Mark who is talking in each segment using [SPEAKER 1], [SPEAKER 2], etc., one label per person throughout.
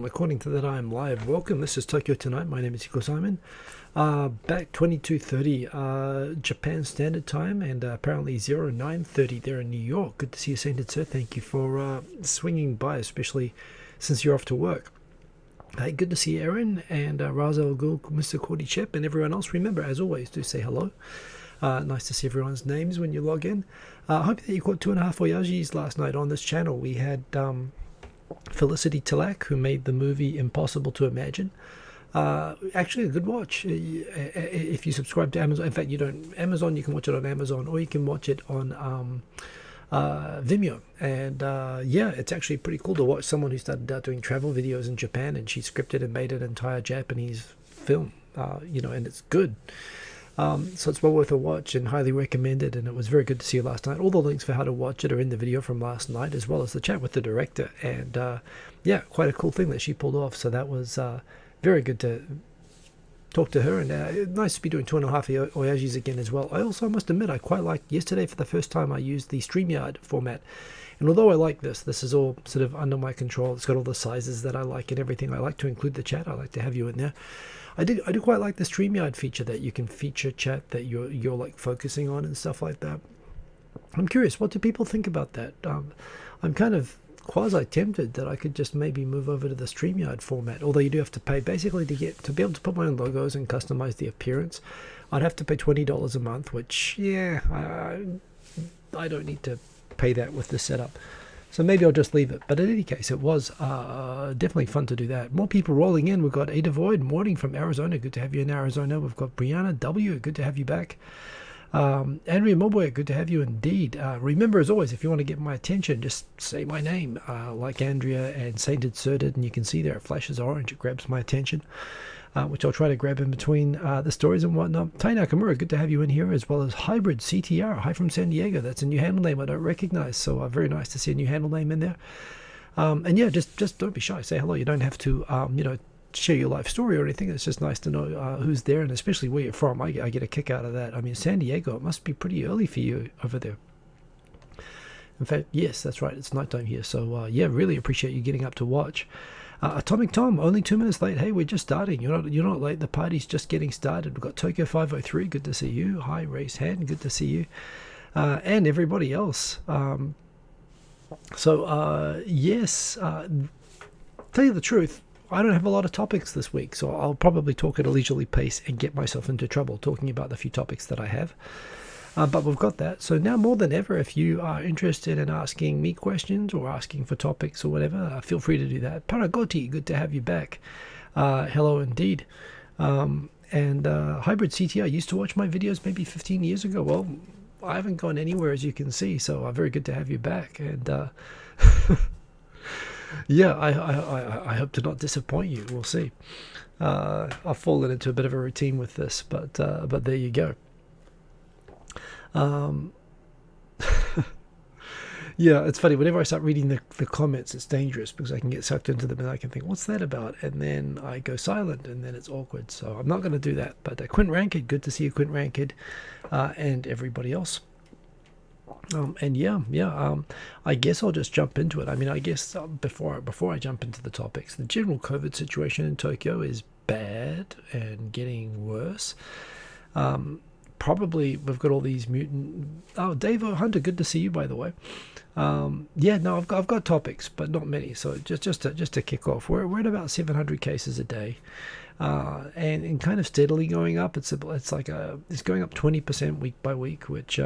[SPEAKER 1] According to that, I am live. Welcome. This is Tokyo Tonight. My name is Hiko Simon. Back 22:30 Japan Standard Time, and apparently 09:30 there in New York. Good to see you, Sainted Sir. Thank you for swinging by, especially since you're off to work. Hey, good to see you, Erin, and Raza Al Ghul, Mr. Cordy Chep, and everyone else. Remember, as always, do say hello. Nice to see everyone's names when you log in. I hope that you caught 2.5 Oyajis last night on this channel. We had Felicity Tilak, who made the movie Impossible to Imagine. Actually a good watch if you subscribe to Amazon. In fact, you don't Amazon, you can watch it on Amazon, or you can watch it on Vimeo. And yeah, it's actually pretty cool to watch someone who started out doing travel videos in Japan, and she scripted and made an entire Japanese film, and it's good. So it's well worth a watch and highly recommended, and it was very good to see you last night. All the links for how to watch it are in the video from last night, as well as the chat with the director. And yeah, quite a cool thing that she pulled off. So that was very good to talk to her, and nice to be doing 2.5 Oyajis again as well. I must admit, I quite liked yesterday. For the first time, I used the StreamYard format. And although I like this is all sort of under my control. It's got all the sizes that I like and everything. I like to include the chat. I like to have you in there. I do quite like the StreamYard feature, that you can feature chat that you're like focusing on and stuff like that. I'm curious, what do people think about that? I'm kind of quasi tempted that I could just maybe move over to the StreamYard format, although you do have to pay basically to be able to put my own logos and customize the appearance. I'd have to pay $20 a month, which yeah, I don't need to pay that with the setup. So maybe I'll just leave it. But in any case, it was definitely fun to do that. More people rolling in. We've got Ada Void, morning from Arizona. Good to have you in Arizona. We've got Brianna W. Good to have you back. Andrea Moboy, good to have you indeed. Remember, as always, if you want to get my attention, just say my name, like Andrea and Sainted Sir did, and you can see there it flashes orange. It grabs my attention, which I'll try to grab in between the stories and whatnot. Tai Nakamura, good to have you in here, as well as Hybrid CTR. Hi from San Diego. That's a new handle name I don't recognize, so very nice to see a new handle name in there. And yeah, just don't be shy. Say hello. You don't have to, share your life story or anything. It's just nice to know who's there, and especially where you're from. I get a kick out of that. I mean, San Diego, it must be pretty early for you over there. In fact, yes, that's right, it's nighttime here. So yeah, really appreciate you getting up to watch. Atomic Tom, only 2 minutes late. Hey, we're just starting. You're not late. The party's just getting started. We've got Tokyo 503. Good to see you. Hi, Race Hand. Good to see you, and everybody else. Yes. Tell you the truth, I don't have a lot of topics this week, so I'll probably talk at a leisurely pace and get myself into trouble talking about the few topics that I have. But we've got that. So now more than ever, if you are interested in asking me questions or asking for topics or whatever, feel free to do that. Paragoti, good to have you back. Hello indeed. And Hybrid CT, I used to watch my videos maybe 15 years ago. Well, I haven't gone anywhere, as you can see, so very good to have you back. And yeah, I hope to not disappoint you. We'll see. I've fallen into a bit of a routine with this, but there you go. Yeah, it's funny. Whenever I start reading the comments, it's dangerous, because I can get sucked into them and I can think, what's that about? And then I go silent, and then it's awkward. So I'm not going to do that. But Quint Rankid, good to see you, Quint Rankid, and everybody else. And yeah, I guess I'll just jump into it. I mean, I guess before I jump into the topics, the general COVID situation in Tokyo is bad and getting worse. Probably we've got all these mutant. Oh, Dave Hunter, good to see you, by the way. Yeah, no, I've got topics, but not many. So just to kick off, we're at about 700 cases a day. And kind of steadily going up. It's going up 20% week by week, which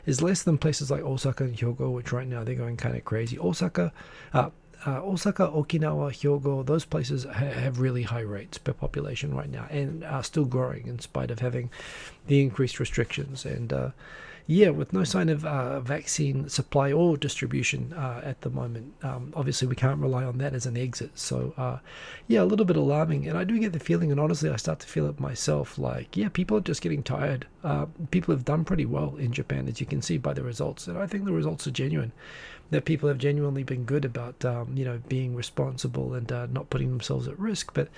[SPEAKER 1] is less than places like Osaka and Hyogo, which right now they're going kind of crazy. Osaka, Okinawa, Hyogo, those places have really high rates per population right now, and are still growing in spite of having the increased restrictions. And yeah, with no sign of vaccine supply or distribution at the moment. Obviously, we can't rely on that as an exit. So, yeah, a little bit alarming. And I do get the feeling, and honestly, I start to feel it myself, like, yeah, people are just getting tired. People have done pretty well in Japan, as you can see by the results. And I think the results are genuine, that people have genuinely been good about, being responsible and not putting themselves at risk. But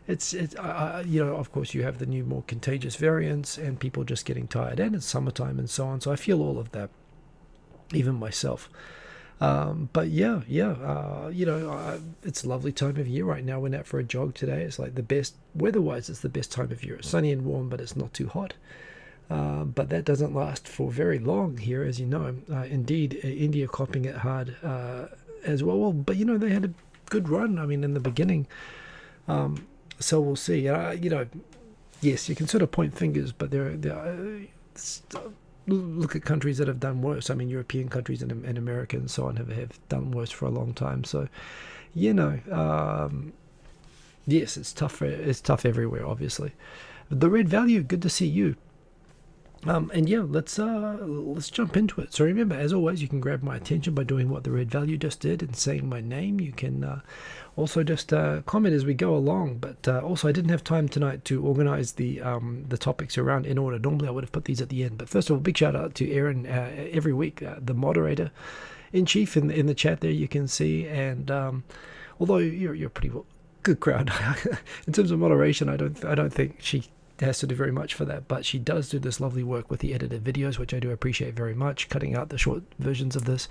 [SPEAKER 1] it's of course, you have the new, more contagious variants, and people just getting tired, and it's summertime and so on. So I feel all of that, even myself. But yeah, it's a lovely time of year right now. Went out for a jog today. It's like the best weather-wise. It's the best time of year. It's sunny and warm, but it's not too hot. But that doesn't last for very long here, as you know. Indeed, India copping it hard as well. Well, but they had a good run. I mean, in the beginning. So we'll see. Yes, you can sort of point fingers, but look at countries that have done worse. I mean, European countries and America and so on have done worse for a long time. So, yes, it's tough. It's tough everywhere, obviously. The red value, good to see you. And yeah, let's jump into it. So remember, as always, you can grab my attention by doing what the red value just did and saying my name. You can also just comment as we go along. But also, I didn't have time tonight to organize the topics around in order. Normally, I would have put these at the end. But first of all, big shout out to Aaron every week, the moderator in chief in the chat there. You can see, and although you're a pretty good crowd in terms of moderation, I don't think she has to do very much for that, but she does do this lovely work with the edited videos, which I do appreciate very much, cutting out the short versions of this.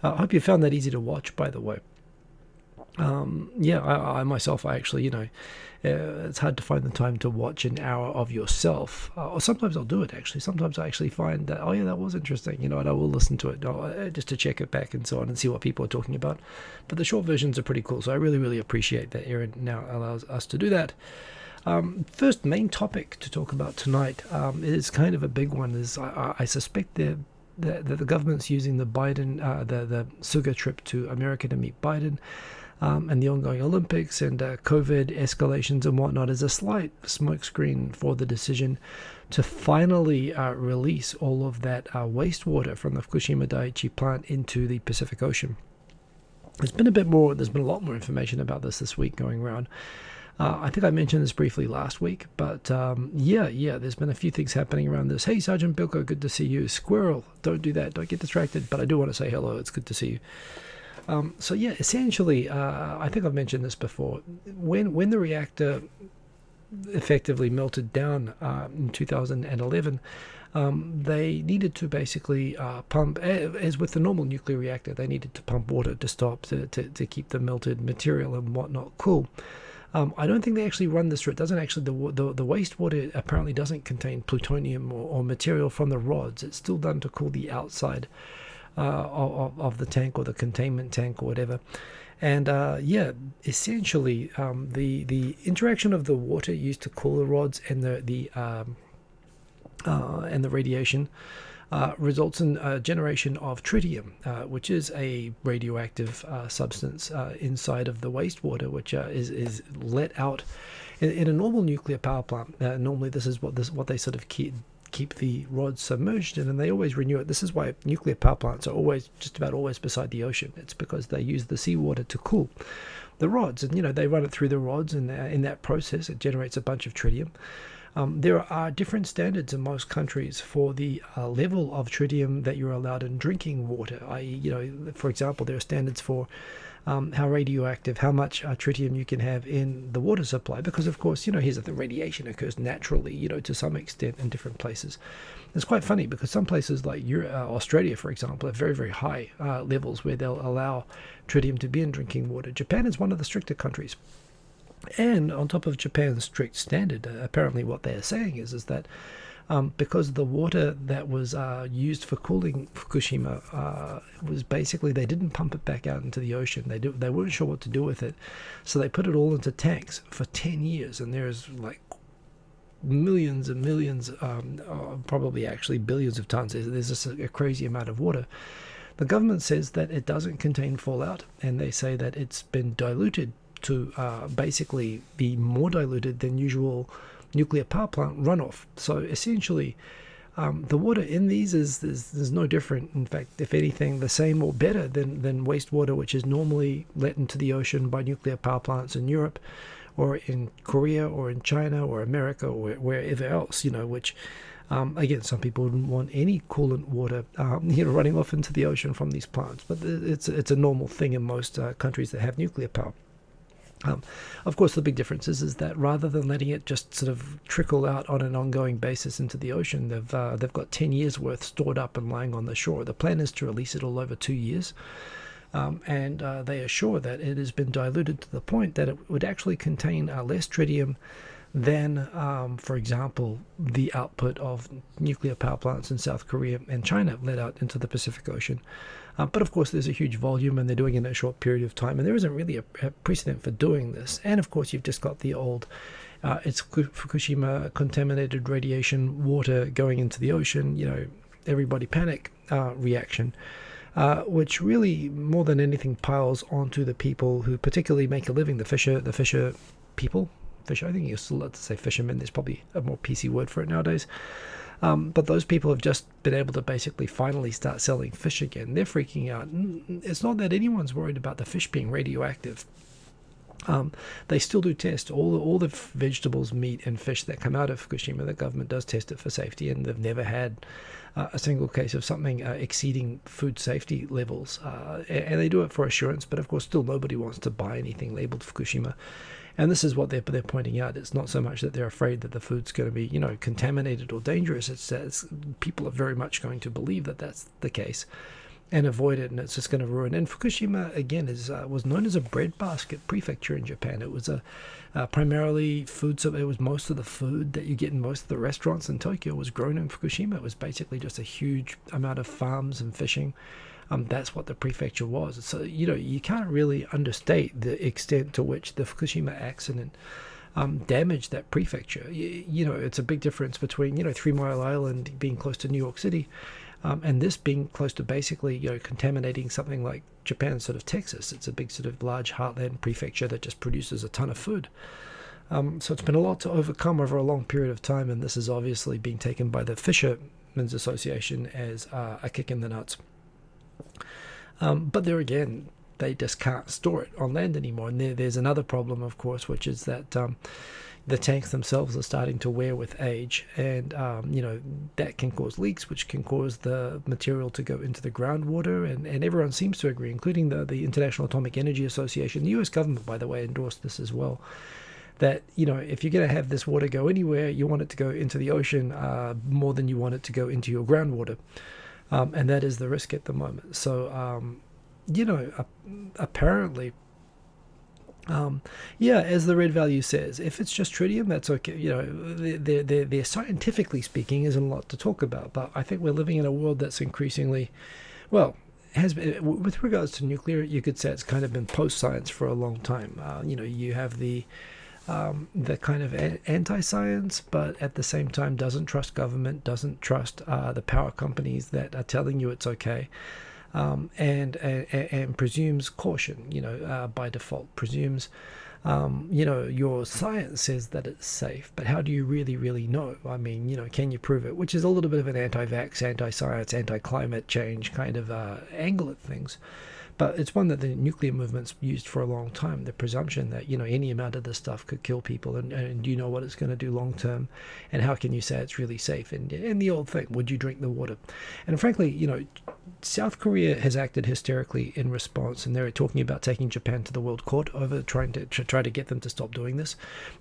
[SPEAKER 1] I hope you found that easy to watch, by the way. I myself, I actually, it's hard to find the time to watch an hour of yourself, or sometimes I'll do it actually. Sometimes I actually find that, oh yeah, that was interesting, and I will listen to it just to check it back and so on and see what people are talking about. But the short versions are pretty cool, so I really, really appreciate that Erin now allows us to do that. First main topic to talk about tonight is kind of a big one. Is I suspect that the government's using the Biden, the Suga trip to America to meet Biden, and the ongoing Olympics and COVID escalations and whatnot as a slight smokescreen for the decision to finally release all of that wastewater from the Fukushima Daiichi plant into the Pacific Ocean. There's been a lot more information about this week going around. I think I mentioned this briefly last week, but there's been a few things happening around this. Hey, Sergeant Bilko, good to see you. Squirrel, don't do that. Don't get distracted, but I do want to say hello. It's good to see you. Essentially, I think I've mentioned this before. When the reactor effectively melted down in 2011, they needed to basically pump, as with the normal nuclear reactor, they needed to pump water to stop, to keep the melted material and whatnot cool. I don't think they actually run this through. It doesn't actually, the wastewater apparently doesn't contain plutonium or material from the rods. It's still done to cool the outside of the tank or the containment tank or whatever. And essentially the interaction of the water used to cool the rods and the radiation results in a generation of tritium, which is a radioactive substance inside of the wastewater, which is let out in a normal nuclear power plant. Normally, this is what they sort of keep the rods submerged in, and they always renew it. This is why nuclear power plants are just about always beside the ocean. It's because they use the seawater to cool the rods, and they run it through the rods, and in that process, it generates a bunch of tritium. There are different standards in most countries for the level of tritium that you're allowed in drinking water. For example, there are standards for how much tritium you can have in the water supply, because of course, here's the thing, radiation occurs naturally, to some extent in different places. It's quite funny because some places like Australia, for example, have very, very high levels where they'll allow tritium to be in drinking water. Japan is one of the stricter countries. And on top of Japan's strict standard, apparently what they're saying is that because the water that was used for cooling Fukushima was basically, they didn't pump it back out into the ocean. They weren't sure what to do with it, so they put it all into tanks for 10 years, and there's like millions and millions, probably actually billions of tons. There's just a crazy amount of water. The government says that it doesn't contain fallout, and they say that it's been diluted to basically be more diluted than usual nuclear power plant runoff. So essentially, the water in these is no different. In fact, if anything, the same or better than wastewater, which is normally let into the ocean by nuclear power plants in Europe, or in Korea, or in China, or America, or wherever else. Which again, some people wouldn't want any coolant water, running off into the ocean from these plants. But it's a normal thing in most countries that have nuclear power. Of course, the big difference is that rather than letting it just sort of trickle out on an ongoing basis into the ocean, they've got 10 years worth stored up and lying on the shore. The plan is to release it all over 2 years. And they assure that it has been diluted to the point that it would actually contain less tritium than, for example, the output of nuclear power plants in South Korea and China let out into the Pacific Ocean. But of course, there's a huge volume, and they're doing it in a short period of time, and there isn't really a precedent for doing this. And of course, you've just got the old it's Fukushima contaminated radiation water going into the ocean, everybody panic reaction. Which really, more than anything, piles onto the people who particularly make a living, the fisher people. Fisher, I think you're still allowed to say fishermen. There's probably a more PC word for it nowadays. But those people have just been able to basically finally start selling fish again. They're freaking out. It's not that anyone's worried about the fish being radioactive. They still do test all the vegetables, meat, and fish that come out of Fukushima. The government does test it for safety, and they've never had a single case of something exceeding food safety levels. And they do it for assurance, but of course, still nobody wants to buy anything labeled Fukushima. And this is what they're pointing out. It's not so much that they're afraid that the food's going to be, contaminated or dangerous. It's that people are very much going to believe that that's the case and avoid it, and it's just going to ruin. And Fukushima, again, was known as a breadbasket prefecture in Japan. It was primarily food, so it was most of the food that you get in most of the restaurants in Tokyo was grown in Fukushima. It was basically just a huge amount of farms and fishing. That's what the prefecture was. So, you can't really understate the extent to which the Fukushima accident damaged that prefecture. It's a big difference between, 3 Mile Island being close to New York City and this being close to basically, contaminating something like Japan's sort of Texas. It's a big sort of large heartland prefecture that just produces a ton of food. So it's been a lot to overcome over a long period of time, and this is obviously being taken by the Fishermen's Association as a kick in the nuts. But there again, they just can't store it on land anymore. And there's another problem, of course, which is that the tanks themselves are starting to wear with age, and that can cause leaks, which can cause the material to go into the groundwater. And everyone seems to agree, including the International Atomic Energy Association. The U.S. government, by the way, endorsed this as well. That if you're going to have this water go anywhere, you want it to go into the ocean more than you want it to go into your groundwater. And that is the risk at the moment. So, apparently, as the red value says, if it's just tritium, that's okay. There scientifically speaking isn't a lot to talk about. But I think we're living in a world that's increasingly, has been, with regards to nuclear, you could say it's kind of been post-science for a long time. You have the kind of anti-science, but at the same time doesn't trust government, doesn't trust the power companies that are telling you it's okay, and presumes caution, by default, presumes, your science says that it's safe, but how do you really know? I mean, can you prove it? Which is a little bit of an anti-vax, anti-science, anti-climate change kind of angle at things. But it's one that the nuclear movement's used for a long time, the presumption that, any amount of this stuff could kill people, and do you know what it's going to do long term, and how can you say it's really safe? And the old thing, would you drink the water? And frankly, South Korea has acted hysterically in response, and they're talking about taking Japan to the World Court over trying to get them to stop doing this.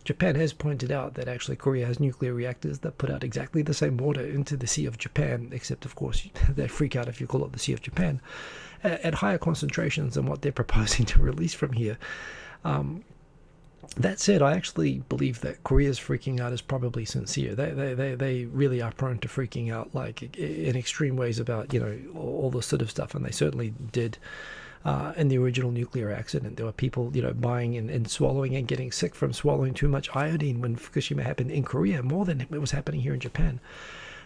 [SPEAKER 1] Japan has pointed out that actually Korea has nuclear reactors that put out exactly the same water into the Sea of Japan, except of course they freak out if you call it the Sea of Japan, at higher concentrations than what they're proposing to release from here. That said, I actually believe that Korea's freaking out is probably sincere. They really are prone to freaking out, like in extreme ways about all this sort of stuff, and they certainly did in the original nuclear accident. There were people buying and swallowing and getting sick from swallowing too much iodine when Fukushima happened in Korea, more than it was happening here in Japan.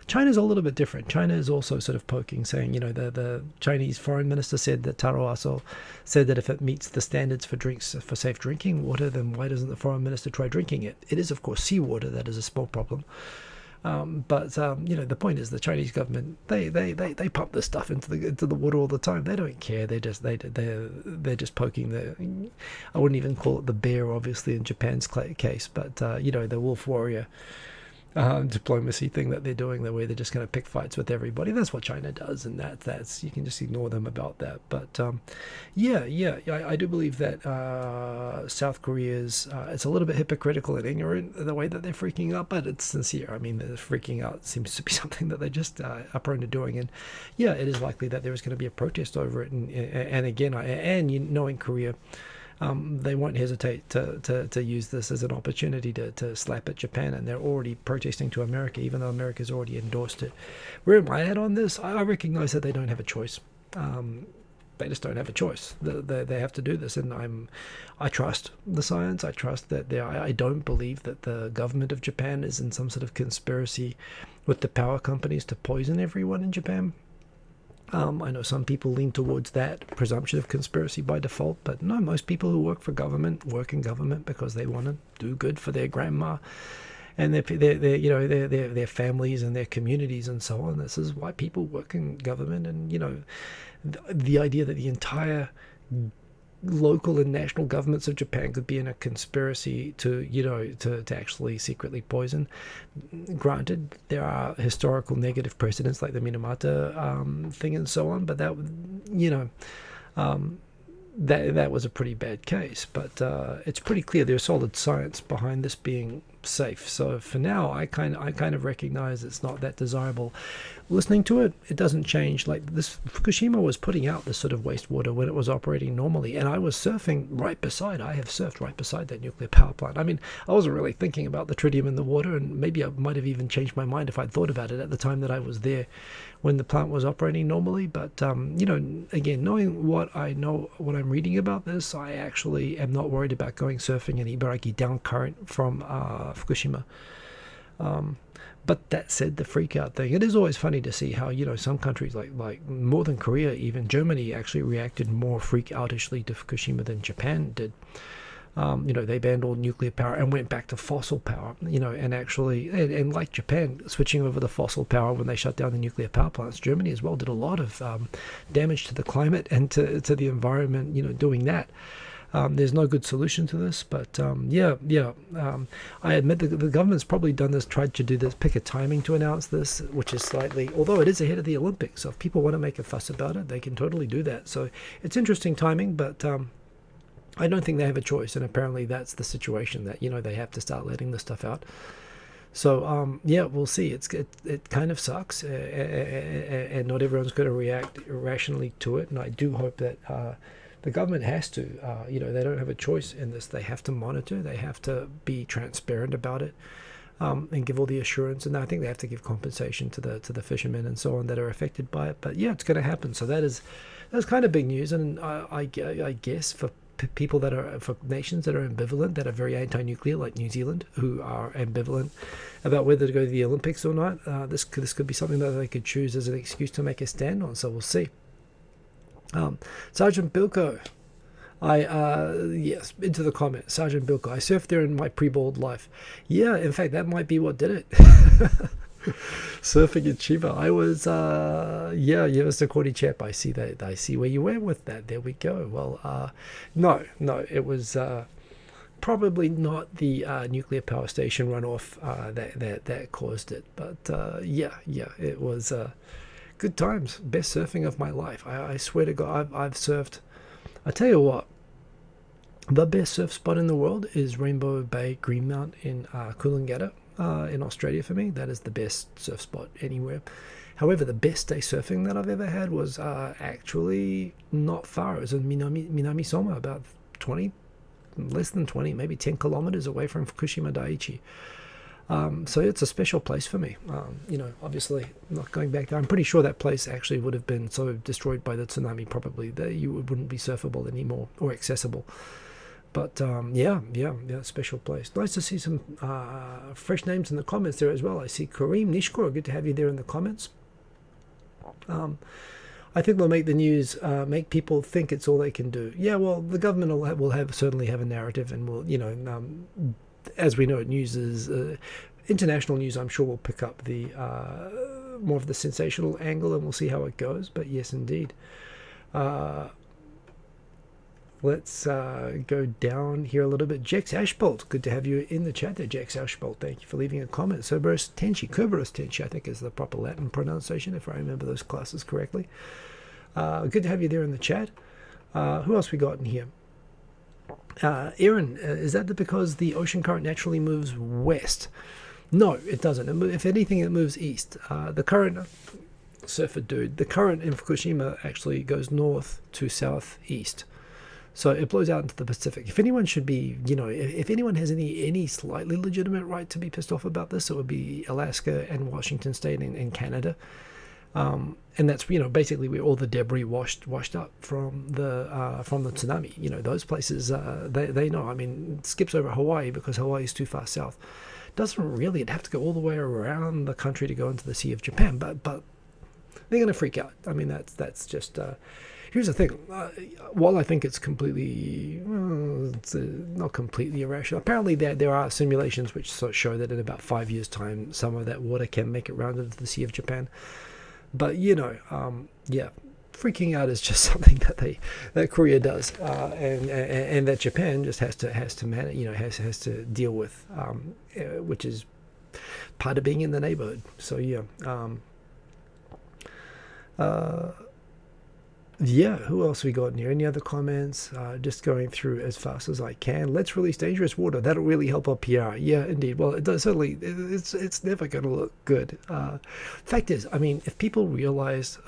[SPEAKER 1] China's a little bit different. China is also sort of poking, saying, the Chinese foreign minister said that Taro Aso said that if it meets the standards for safe drinking water, then why doesn't the foreign minister try drinking it? It is, of course, seawater. That is a small problem. But the point is the Chinese government, they pump this stuff into the water all the time. They don't care. They're just poking I wouldn't even call it the bear, obviously, in Japan's case, but the wolf warrior. diplomacy thing that they're doing, the way they're just going to pick fights with everybody. That's what China does, and that's you can just ignore them about that. But I do believe that South Korea's it's a little bit hypocritical and ignorant the way that they're freaking out, but it's sincere. I mean, the freaking out seems to be something that they just are prone to doing, and yeah, it is likely that there is going to be a protest over it. And again, knowing Korea. They won't hesitate to use this as an opportunity to slap at Japan, and they're already protesting to America, even though America's already endorsed it. Where am I at on this? I recognize that they don't have a choice. They just don't have a choice. They have to do this, and I trust the science. I trust that I don't believe that the government of Japan is in some sort of conspiracy with the power companies to poison everyone in Japan. I know some people lean towards that presumption of conspiracy by default, but no, most people who work in government because they want to do good for their grandma and their families and their communities and so on. This is why people work in government, and the idea that the entire local and national governments of Japan could be in a conspiracy to actually secretly poison. Granted, there are historical negative precedents like the Minamata thing and so on, but that was a pretty bad case. But it's pretty clear there's solid science behind this being safe. So for now, I kind of recognize it's not that desirable. Listening to it, it doesn't change. Like this, Fukushima was putting out this sort of wastewater when it was operating normally, and I have surfed right beside that nuclear power plant. I mean, I wasn't really thinking about the tritium in the water, and maybe I might have even changed my mind if I'd thought about it at the time that I was there when the plant was operating normally. But again, knowing what I know, what I'm reading about this, I actually am not worried about going surfing in Ibaraki down current from Fukushima. But that said, the freak out thing, it is always funny to see how some countries like Northern Korea, even Germany, actually reacted more freak outishly to Fukushima than Japan did. They banned all nuclear power and went back to fossil power, and actually, and like Japan, switching over to fossil power when they shut down the nuclear power plants. Germany as well did a lot of damage to the climate and to the environment, doing that. There's no good solution to this, but I admit that the government's probably tried to do this, pick a timing to announce this, which is slightly, although it is ahead of the Olympics, so if people want to make a fuss about it, they can totally do that. So it's interesting timing, but I don't think they have a choice, and apparently that's the situation, that they have to start letting this stuff out. So we'll see. It kind of sucks, and not everyone's going to react rationally to it, and I do hope that the government has to, they don't have a choice in this. They have to monitor. They have to be transparent about it, and give all the assurance. And I think they have to give compensation to the fishermen and so on that are affected by it. But yeah, it's going to happen. So that's kind of big news. And I guess for people for nations that are ambivalent, that are very anti-nuclear, like New Zealand, who are ambivalent about whether to go to the Olympics or not, this could be something that they could choose as an excuse to make a stand on. So we'll see. Sergeant Bilko, yes, into the comments. Sergeant Bilko, I surfed there in my pre-bald life. Yeah, in fact, that might be what did it. Surfing in Chiba. I was, Mr. Cordy Chap, I see that. I see where you went with that. There we go. Well, no, it was probably not the nuclear power station runoff that caused it. But it was good times. Best surfing of my life. I swear to God, I've surfed. I tell you what, the best surf spot in the world is Rainbow Bay Greenmount in Coolangatta in Australia for me. That is the best surf spot anywhere. However, the best day surfing that I've ever had was actually not far. It was in Minami Soma, about less than 20, maybe 10 kilometers away from Fukushima Daiichi. So it's a special place for me. Obviously not going back there. I'm pretty sure that place actually would have been so destroyed by the tsunami probably that you wouldn't be surfable anymore or accessible. But special place. Nice to see some fresh names in the comments there as well. I see Kareem Nishkor, good to have you there in the comments. I think they'll make the news, make people think it's all they can do. Yeah, well, the government will certainly have a narrative, and will, as we know, news is international news. I'm sure will pick up the more of the sensational angle, and we'll see how it goes. But yes, indeed. let's go down here a little bit. Jex Ashbolt, good to have you in the chat there, Jex Ashbolt. Thank you for leaving a comment. Cerberus Tenchi, I think is the proper Latin pronunciation, if I remember those classes correctly. Good to have you there in the chat. Who else we got in here? Aaron, is that because the ocean current naturally moves west? No, it doesn't. If anything, it moves east. The current, surfer dude, the current in Fukushima actually goes north to southeast. So it blows out into the Pacific. If anyone should be, if anyone has any slightly legitimate right to be pissed off about this, it would be Alaska and Washington State and Canada. And that's basically where all the debris washed up from the tsunami. Those places they know. I mean, it skips over Hawaii because Hawaii is too far south. Doesn't really. It'd have to go all the way around the country to go into the Sea of Japan. But they're going to freak out. I mean, that's just. Here's the thing. While I think it's completely, not completely irrational. Apparently there are simulations which show that in about 5 years' time, some of that water can make it round into the Sea of Japan. But freaking out is just something that Korea does, and that Japan just has to manage, has to deal with, which is part of being in the neighborhood. So who else we got in here? Any other comments? Just going through as fast as I can. Let's release dangerous water. That'll really help our PR. Yeah, indeed. Well, it does, certainly. It's never going to look good. Fact is, I mean, if people realize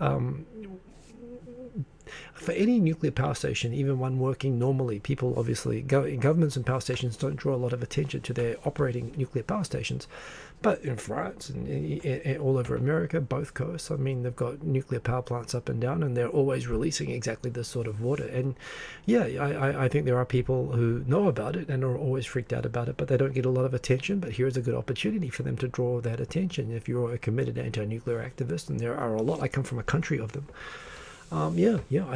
[SPEAKER 1] for any nuclear power station, even one working normally, people obviously, governments and power stations don't draw a lot of attention to their operating nuclear power stations. But in France and all over America, both coasts, I mean, they've got nuclear power plants up and down, and they're always releasing exactly this sort of water. And I think there are people who know about it and are always freaked out about it, but they don't get a lot of attention. But here's a good opportunity for them to draw that attention. If you're a committed anti-nuclear activist, and there are a lot, I come from a country of them. I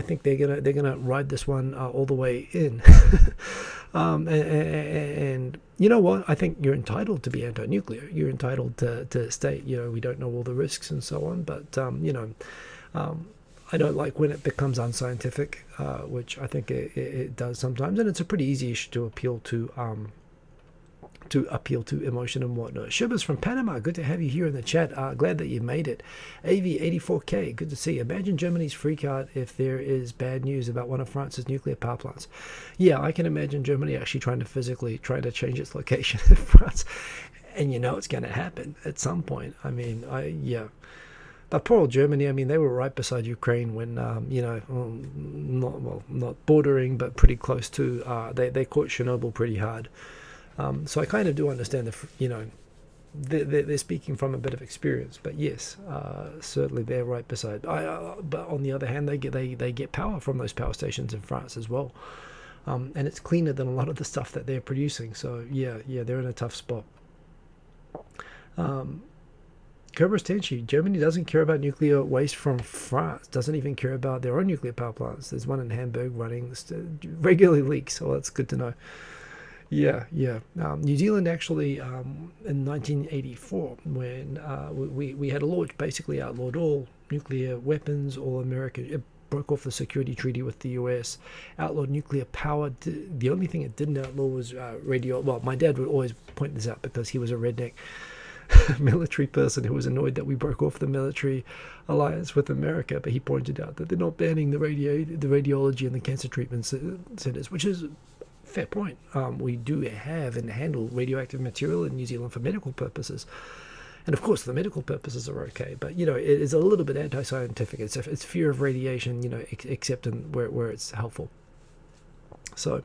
[SPEAKER 1] think they're gonna ride this one all the way in. And you know what? I think you're entitled to be anti-nuclear. You're entitled to state, we don't know all the risks and so on. But I don't like when it becomes unscientific, which I think it does sometimes, and it's a pretty easy issue to appeal to emotion and whatnot. Shubas from Panama, good to have you here in the chat. Glad that you made it. AV84K, good to see you. Imagine Germany's freak out if there is bad news about one of France's nuclear power plants. Yeah, I can imagine Germany actually trying to change its location in France. And it's going to happen at some point. I mean, But poor old Germany, I mean, they were right beside Ukraine when, not bordering, but pretty close to. They caught Chernobyl pretty hard. So I kind of do understand they're speaking from a bit of experience, but yes, certainly they're right beside. But on the other hand, they get power from those power stations in France as well, and it's cleaner than a lot of the stuff that they're producing. So yeah, they're in a tough spot. Kerberos Tenchi, Germany doesn't care about nuclear waste from France, doesn't even care about their own nuclear power plants. There's one in Hamburg running, regularly leaks, so that's good to know. Yeah. New Zealand actually, in 1984, when we had a law which basically outlawed all nuclear weapons, all American. It broke off the security treaty with the US, outlawed nuclear power. The only thing it didn't outlaw was radio. Well, my dad would always point this out because he was a redneck military person who was annoyed that we broke off the military alliance with America. But he pointed out that they're not banning the radiology and the cancer treatment centers, which is fair point. We do have and handle radioactive material in New Zealand for medical purposes, and of course the medical purposes are okay. But it is a little bit anti-scientific. It's fear of radiation, except in where it's helpful. So,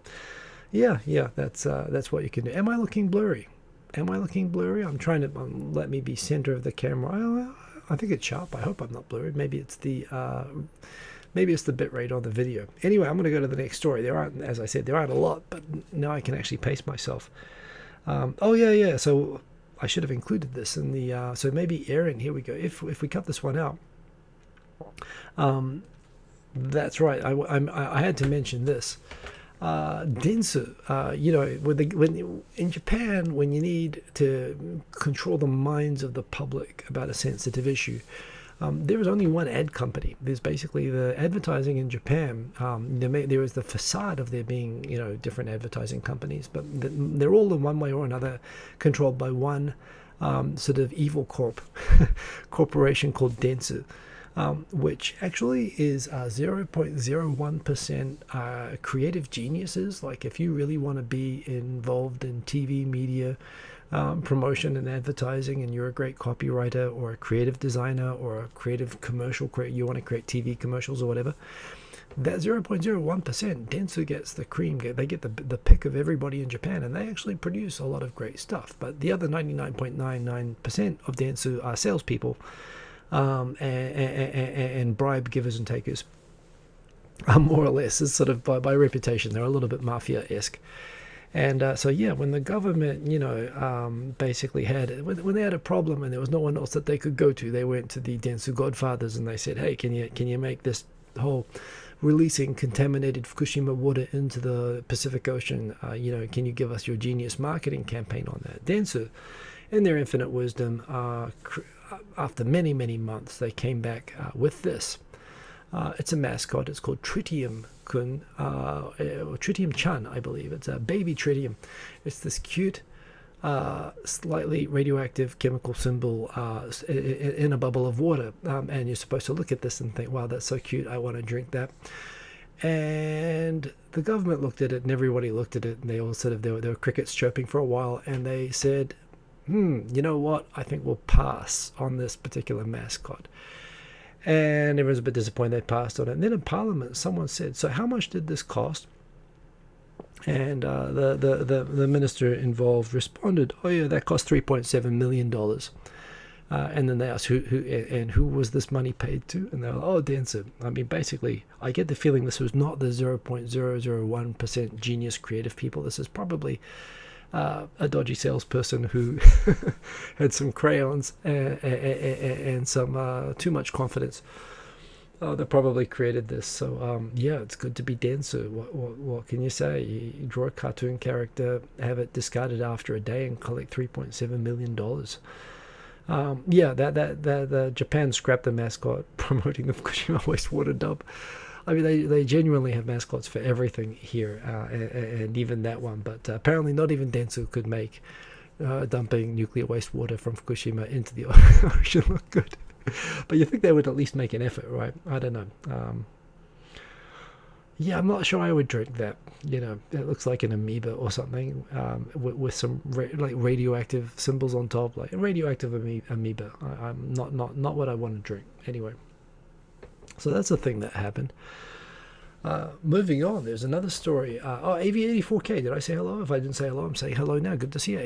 [SPEAKER 1] yeah, that's what you can do. Am I looking blurry? I'm trying to let me be center of the camera. I think it's sharp. I hope I'm not blurry. Maybe it's the bit rate on the video. Anyway, I'm going to go to the next story. As I said, there aren't a lot, but now I can actually pace myself. So I should have included this in the. So maybe Aaron, here we go. If we cut this one out, that's right. I had to mention this. Densu, when in Japan, when you need to control the minds of the public about a sensitive issue, There is only one ad company. There's basically the advertising in Japan. There is the facade of there being, different advertising companies, but they're all in one way or another controlled by one sort of evil corporation called Dentsu, which actually is 0.01% creative geniuses. Like if you really want to be involved in TV media, promotion and advertising, and you're a great copywriter or a creative designer or a creative commercial you want to create TV commercials or whatever, that 0.01%, Dentsu gets the cream. They get the pick of everybody in Japan, and they actually produce a lot of great stuff. But the other 99.99% of Dentsu are salespeople and bribe givers and takers, more or less. It's sort of by reputation. They're a little bit mafia-esque. And when the government, basically when they had a problem and there was no one else that they could go to, they went to the Dentsu godfathers and they said, hey, can you make this whole releasing contaminated Fukushima water into the Pacific Ocean, can you give us your genius marketing campaign on that? Dentsu, in their infinite wisdom, after many, many months, they came back with this. It's a mascot. It's called Tritium-kun, or Tritium-chan, I believe. It's a baby Tritium. It's this cute, slightly radioactive chemical symbol in a bubble of water. And you're supposed to look at this and think, wow, that's so cute. I want to drink that. And the government looked at it, and everybody looked at it, and they all there were crickets chirping for a while, and they said, you know what? I think we'll pass on this particular mascot. And everyone's a bit disappointed they passed on it. And then in Parliament, someone said, so how much did this cost? And the minister involved responded, oh yeah, that cost $3.7 million. And then they asked, who was this money paid to? And they were like, oh, Dentsu. I mean, basically, I get the feeling this was not the 0.001% genius creative people. This is probably a dodgy salesperson who had some crayons and some too much confidence. That probably created this. So it's good to be Dentsu. What can you say? You draw a cartoon character, have it discarded after a day, and collect $3.7 million. The Japan scrapped the mascot promoting the Fukushima wastewater dump. I mean, they genuinely have mascots for everything here, and even that one. But apparently not even Dentsu could make dumping nuclear wastewater from Fukushima into the ocean look good. But you think they would at least make an effort, right? I don't know. I'm not sure I would drink that. It looks like an amoeba or something, with some radioactive symbols on top, like a radioactive amoeba. I'm not what I want to drink anyway. So that's the thing that happened. Moving on, there's another story. AV84K, did I say hello? If I didn't say hello, I'm saying hello now. Good to see you,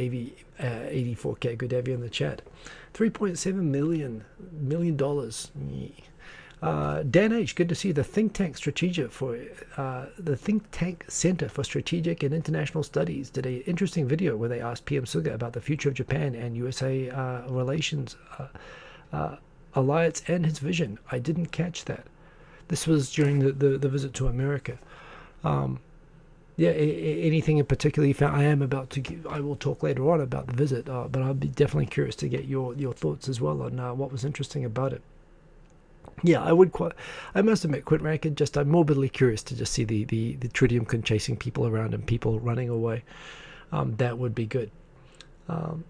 [SPEAKER 1] AV84K. Good to have you in the chat. $3.7 million. Dan H, good to see you. The think tank Center for Strategic and International Studies did an interesting video where they asked PM Suga about the future of Japan and USA relations alliance and his vision. I didn't catch that. This was during the visit to America. Anything in particular you found? I will talk later on about the visit, but I'll be definitely curious to get your thoughts as well on what was interesting about it. I must admit, quit ranking. I'm morbidly curious to just see the Tritium-kun chasing people around and people running away. That would be good. So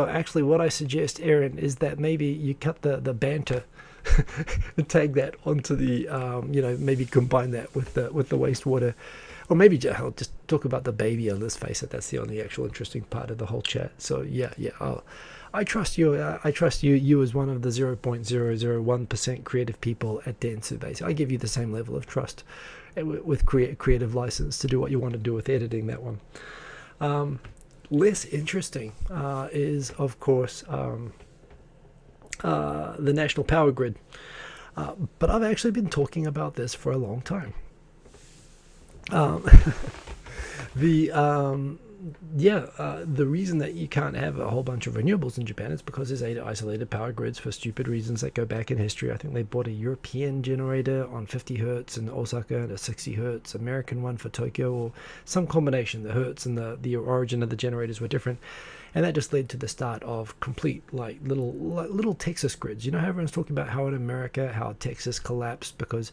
[SPEAKER 1] actually what I suggest, Aaron, is that maybe you cut the banter and tag that onto the maybe combine that with the wastewater, or maybe just talk about the baby on this face. That's the only actual interesting part of the whole chat. So I trust you. I trust you as one of the 0.001% creative people at Dentsu Base. I give you the same level of trust with creative license to do what you want to do with editing that one. Less interesting is, of course, the national power grid. But I've actually been talking about this for a long time. The reason that you can't have a whole bunch of renewables in Japan is because there's 8 isolated power grids for stupid reasons that go back in history. I think they bought a European generator on 50 hertz in Osaka and a 60 hertz American one for Tokyo, or some combination. The hertz and the origin of the generators were different. and that just led to the start of complete little Texas grids. You know how everyone's talking about how in America how Texas collapsed because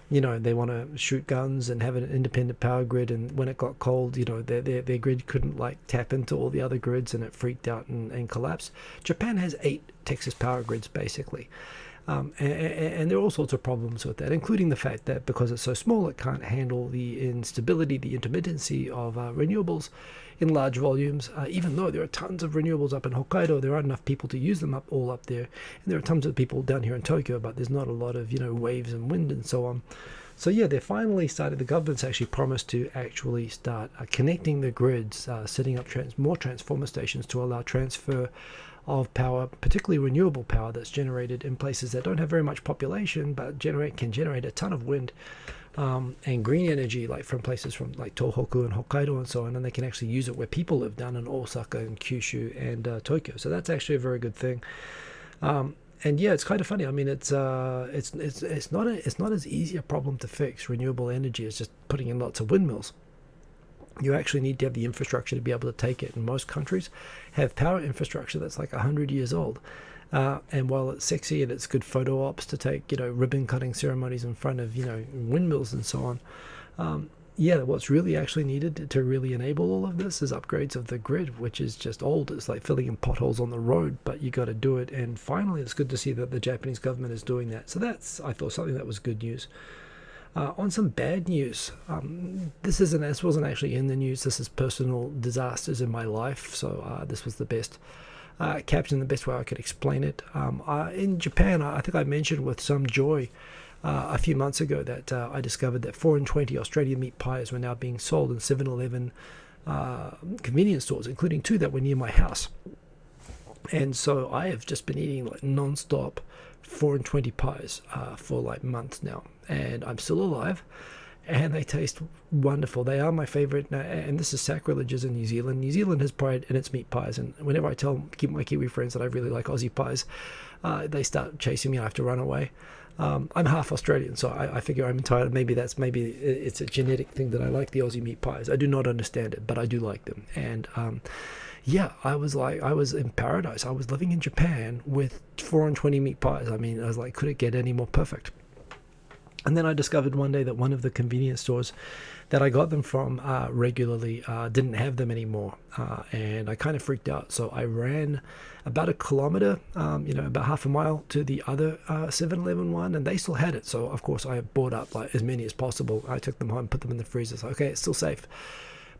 [SPEAKER 1] they want to shoot guns and have an independent power grid, and when it got cold, their grid couldn't tap into all the other grids, and it freaked out and collapsed. Japan has 8 Texas power grids basically. And there are all sorts of problems with that, including the fact that because it's so small, it can't handle the instability, the intermittency of renewables in large volumes. Even though there are tons of renewables up in Hokkaido, there aren't enough people to use them all up there. And there are tons of people down here in Tokyo, but there's not a lot of waves and wind and so on. So yeah, they finally started. The government's actually promised to actually start connecting the grids, setting up more transformer stations to allow transfer of power, particularly renewable power that's generated in places that don't have very much population, but can generate a ton of wind and green energy, from places from Tohoku and Hokkaido and so on, and they can actually use it where people live down in Osaka and Kyushu and Tokyo. So that's actually a very good thing. And yeah, it's kind of funny. I mean, it's not as easy a problem to fix, renewable energy, as just putting in lots of windmills. You actually need to have the infrastructure to be able to take it. And most countries have power infrastructure that's 100 years old. And while it's sexy and it's good photo ops to take, ribbon cutting ceremonies in front of, windmills and so on. What's really actually needed to really enable all of this is upgrades of the grid, which is just old. It's like filling in potholes on the road, but you got to do it. And finally, it's good to see that the Japanese government is doing that. So that's, I thought, something that was good news. On some bad news, this wasn't actually in the news. This is personal disasters in my life. So this was the best caption, the best way I could explain it. In Japan, I think I mentioned with some joy a few months ago that I discovered that 4 and 20 Australian meat pies were now being sold in 7-Eleven convenience stores, including 2 that were near my house. And so I have just been eating non-stop 4 and 20 pies for months now, and I'm still alive, and they taste wonderful. They are my favorite, and this is sacrilegious in New Zealand. New Zealand has pride in its meat pies, and whenever I tell my Kiwi friends that I really like Aussie pies, they start chasing me. I have to run away. I'm half Australian, so I figure I'm entitled. Maybe it's a genetic thing that I like the Aussie meat pies. I do not understand it, but I do like them. And I was in paradise. I was living in Japan with 4 and 20 meat pies. I mean, I was like, could it get any more perfect? And then I discovered one day that one of the convenience stores that I got them from regularly didn't have them anymore, and I kind of freaked out. So I ran about a kilometer, about half a mile to the other 7-Eleven one, and they still had it. So of course I bought up as many as possible. I took them home, put them in the freezer. So okay, it's still safe.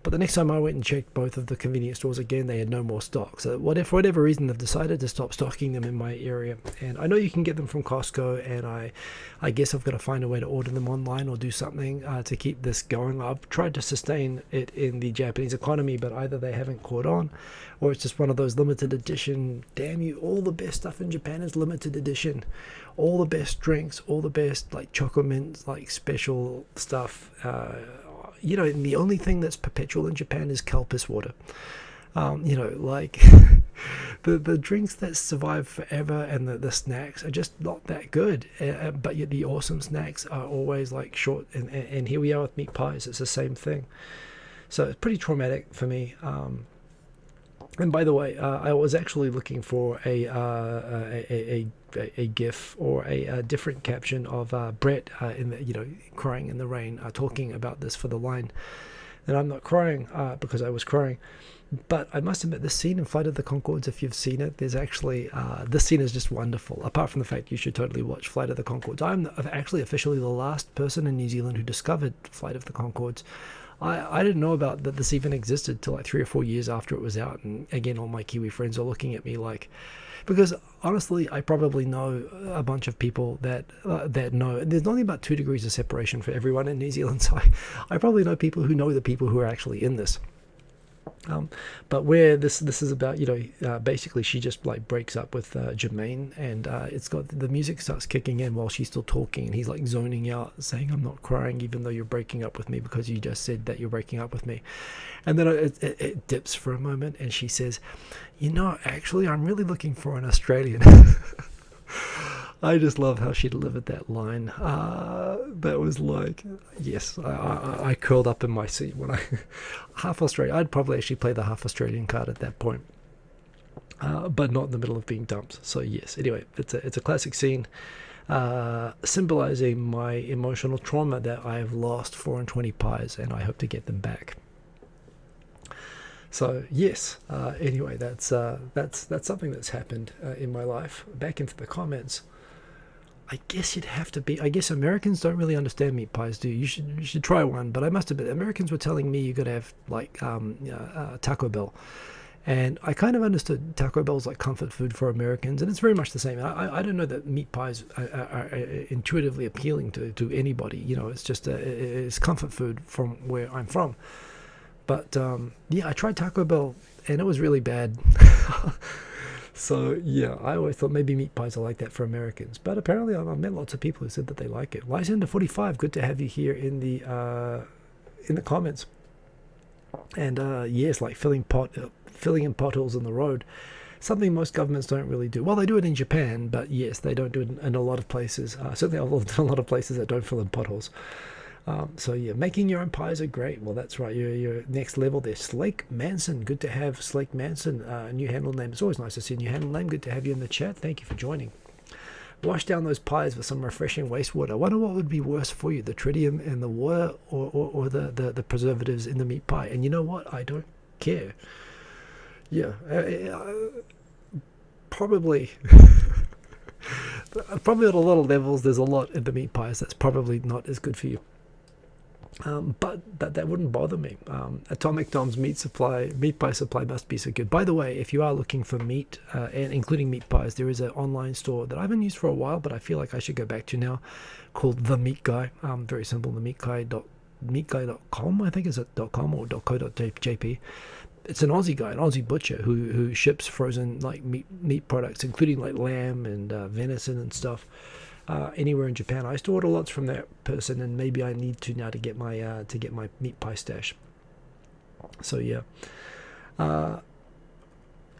[SPEAKER 1] But the next time I went and checked both of the convenience stores again, they had no more stock. So for whatever reason, they've decided to stop stocking them in my area. And I know you can get them from Costco, and I guess I've got to find a way to order them online or do something to keep this going. I've tried to sustain it in the Japanese economy, but either they haven't caught on, or it's just one of those limited edition. Damn you, all the best stuff in Japan is limited edition. All the best drinks, all the best choco mints, special stuff. And the only thing that's perpetual in Japan is kelpis water. The drinks that survive forever, and the snacks are just not that good. But yet the awesome snacks are always short. And here we are with meat pies. It's the same thing. So it's pretty traumatic for me. And by the way, I was actually looking for a GIF or a different caption of Brett crying in the rain, talking about this for the line. And I'm not crying because I was crying, but I must admit, this scene in Flight of the Conchords, if you've seen it, there's actually this scene is just wonderful. Apart from the fact you should totally watch Flight of the Conchords. I'm actually officially the last person in New Zealand who discovered Flight of the Conchords. I didn't know about that this even existed till 3 or 4 years after it was out. And again, all my Kiwi friends are looking at me because honestly, I probably know a bunch of people that know. There's only about 2 degrees of separation for everyone in New Zealand, so I probably know people who know the people who are actually in this. But where this is about, basically she just breaks up with Jermaine, and it's got the music starts kicking in while she's still talking, and he's zoning out, saying, "I'm not crying, even though you're breaking up with me because you just said that you're breaking up with me." And then it dips for a moment, and she says, "Actually, I'm really looking for an Australian." I just love how she delivered that line. That was yes, I curled up in my seat when half Australian. I'd probably actually play the half Australian card at that point. but not in the middle of being dumped. So yes, anyway, it's a classic scene, symbolizing my emotional trauma that I have lost 420 pies, and I hope to get them back. So yes, anyway, that's something that's happened in my life. Back into the comments. I guess you'd have to be. I guess Americans don't really understand meat pies, do you? You should try one. But I must admit, Americans were telling me you got to have like Taco Bell, and I kind of understood Taco Bell's like comfort food for Americans, and it's very much the same. I don't know that meat pies are intuitively appealing to anybody. You know, it's just it's comfort food from where I'm from. But yeah, I tried Taco Bell, and it was really bad. So yeah, I always thought maybe meat pies are like that for Americans, but apparently I've met lots of people who said that they like it. Lysander 45, good to have you here in the comments. And yes, like filling in potholes in the road, something most governments don't really do. Well, they do it in Japan, but yes, they don't do it in a lot of places. Certainly a lot of places that don't fill in potholes. So yeah, making your own pies are great. Well, that's right. You're next level there. Slake Manson. Good to have Slake Manson. New handle name. It's always nice to see a new handle name. Good to have you in the chat. Thank you for joining. Wash down those pies with some refreshing wastewater. I wonder what would be worse for you, the tritium in the water or the preservatives in the meat pie. And you know what? I don't care. Yeah. Probably... Probably at a lot of levels, there's a lot in the meat pies that's probably not as good for you. But that wouldn't bother me. Atomic Dom's meat pie supply must be so good. By the way, if you are looking for meat, and including meat pies, there is an online store that I haven't used for a while, but I feel like I should go back to now, called The Meat Guy. Very simple, meatguy.com, I think is it .com or .co.jp. It's an Aussie guy, an Aussie butcher who ships frozen like meat products, including like lamb and venison and stuff. Anywhere in Japan. I used to order lots from that person, and maybe I need to now to get my meat pie stash. So yeah.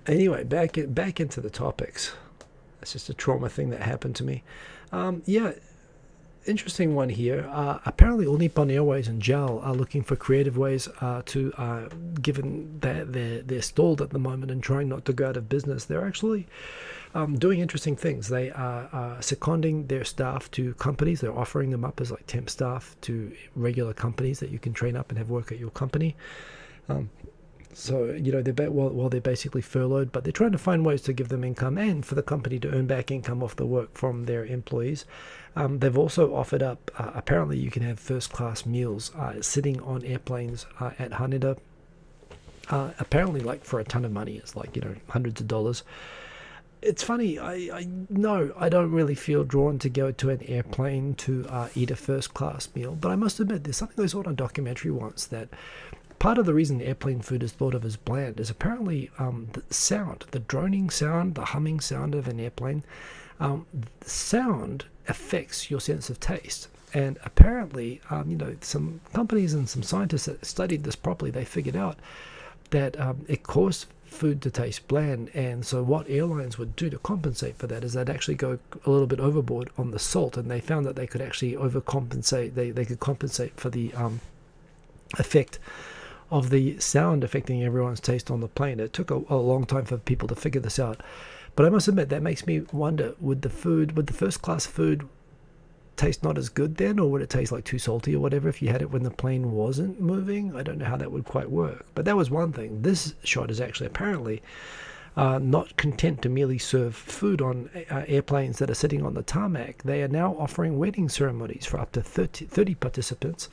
[SPEAKER 1] Anyway, back into the topics. It's just a trauma thing that happened to me. Yeah, interesting one here. Apparently, All Nippon Airways and JAL are looking for creative ways to, given that they're stalled at the moment and trying not to go out of business, they're actually doing interesting things. They are seconding their staff to companies. They're offering them up as like temp staff to regular companies that you can train up and have work at your company. So, you know, while they're basically furloughed, but they're trying to find ways to give them income and for the company to earn back income off the work from their employees. They've also offered up, apparently you can have first-class meals sitting on airplanes at Haneda. Apparently, like for a ton of money, it's like, you know, hundreds of dollars. It's funny, I don't really feel drawn to go to an airplane to eat a first-class meal, but I must admit, there's something I saw on a documentary once that part of the reason airplane food is thought of as bland is apparently the sound, the droning sound, the humming sound of an airplane. Sound affects your sense of taste. And apparently, you know, some companies and some scientists that studied this properly, they figured out that it caused food to taste bland. And so what airlines would do to compensate for that is they'd actually go a little bit overboard on the salt, and they found that they could actually overcompensate. They could compensate for the effect of the sound affecting everyone's taste on the plane. It took a long time for people to figure this out. But I must admit, that makes me wonder, would the first class food taste not as good then, or would it taste like too salty or whatever if you had it when the plane wasn't moving? I don't know how that would quite work. But that was one thing. This shot is actually apparently not content to merely serve food on airplanes that are sitting on the tarmac. They are now offering wedding ceremonies for up to 30 participants.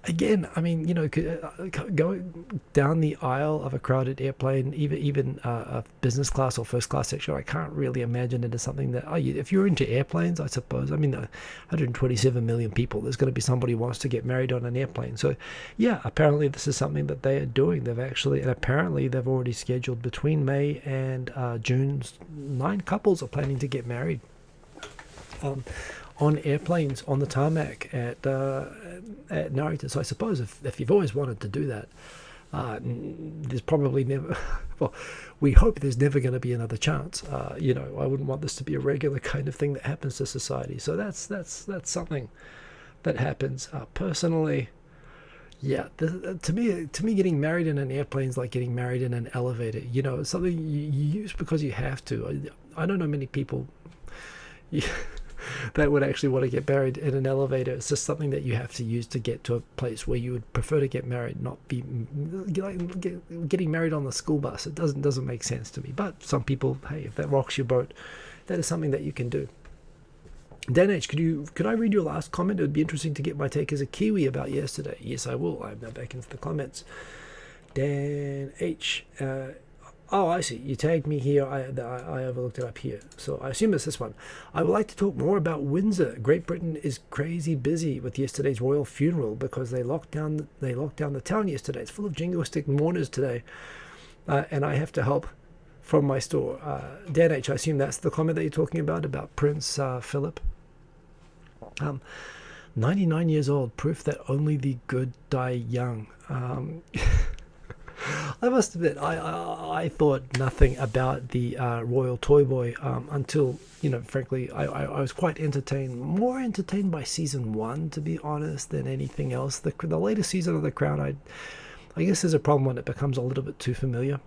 [SPEAKER 1] Again, I mean, you know, going down the aisle of a crowded airplane, even a business class or first class section, I can't really imagine it as something that, if you're into airplanes, I suppose, I mean, 127 million people, there's going to be somebody who wants to get married on an airplane. So, yeah, apparently this is something that they are doing. And apparently they've already scheduled between May and June, 9 couples are planning to get married on airplanes on the tarmac at Narita. So I suppose if you've always wanted to do that, there's probably never, well, we hope there's never going to be another chance. You know, I wouldn't want this to be a regular kind of thing that happens to society. So that's something that happens. Personally, Yeah, to me, getting married in an airplane is like getting married in an elevator. It's something you use because you have to. I don't know many people that would actually want to get married in an elevator. It's just something that you have to use to get to a place where you would prefer to get married, not be like getting married on the school bus. It doesn't make sense to me. But some people, hey, if that rocks your boat, that is something that you can do. Dan H, could I read your last comment? It would be interesting to get my take as a Kiwi about yesterday. Yes, I will. I'm now back into the comments. Dan H. Oh, I see. You tagged me here. I overlooked it up here. So I assume it's this one. I would like to talk more about Windsor. Great Britain is crazy busy with yesterday's royal funeral because they locked down the town yesterday. It's full of jingoistic mourners today, and I have to help from my store. Dan H, I assume that's the comment that you're talking about Prince Philip. 99 years old, proof that only the good die young. I must admit, I thought nothing about the royal toy boy until, frankly, I was quite more entertained by season 1, to be honest, than anything else. The latest season of The Crown, I guess there's a problem when it becomes a little bit too familiar.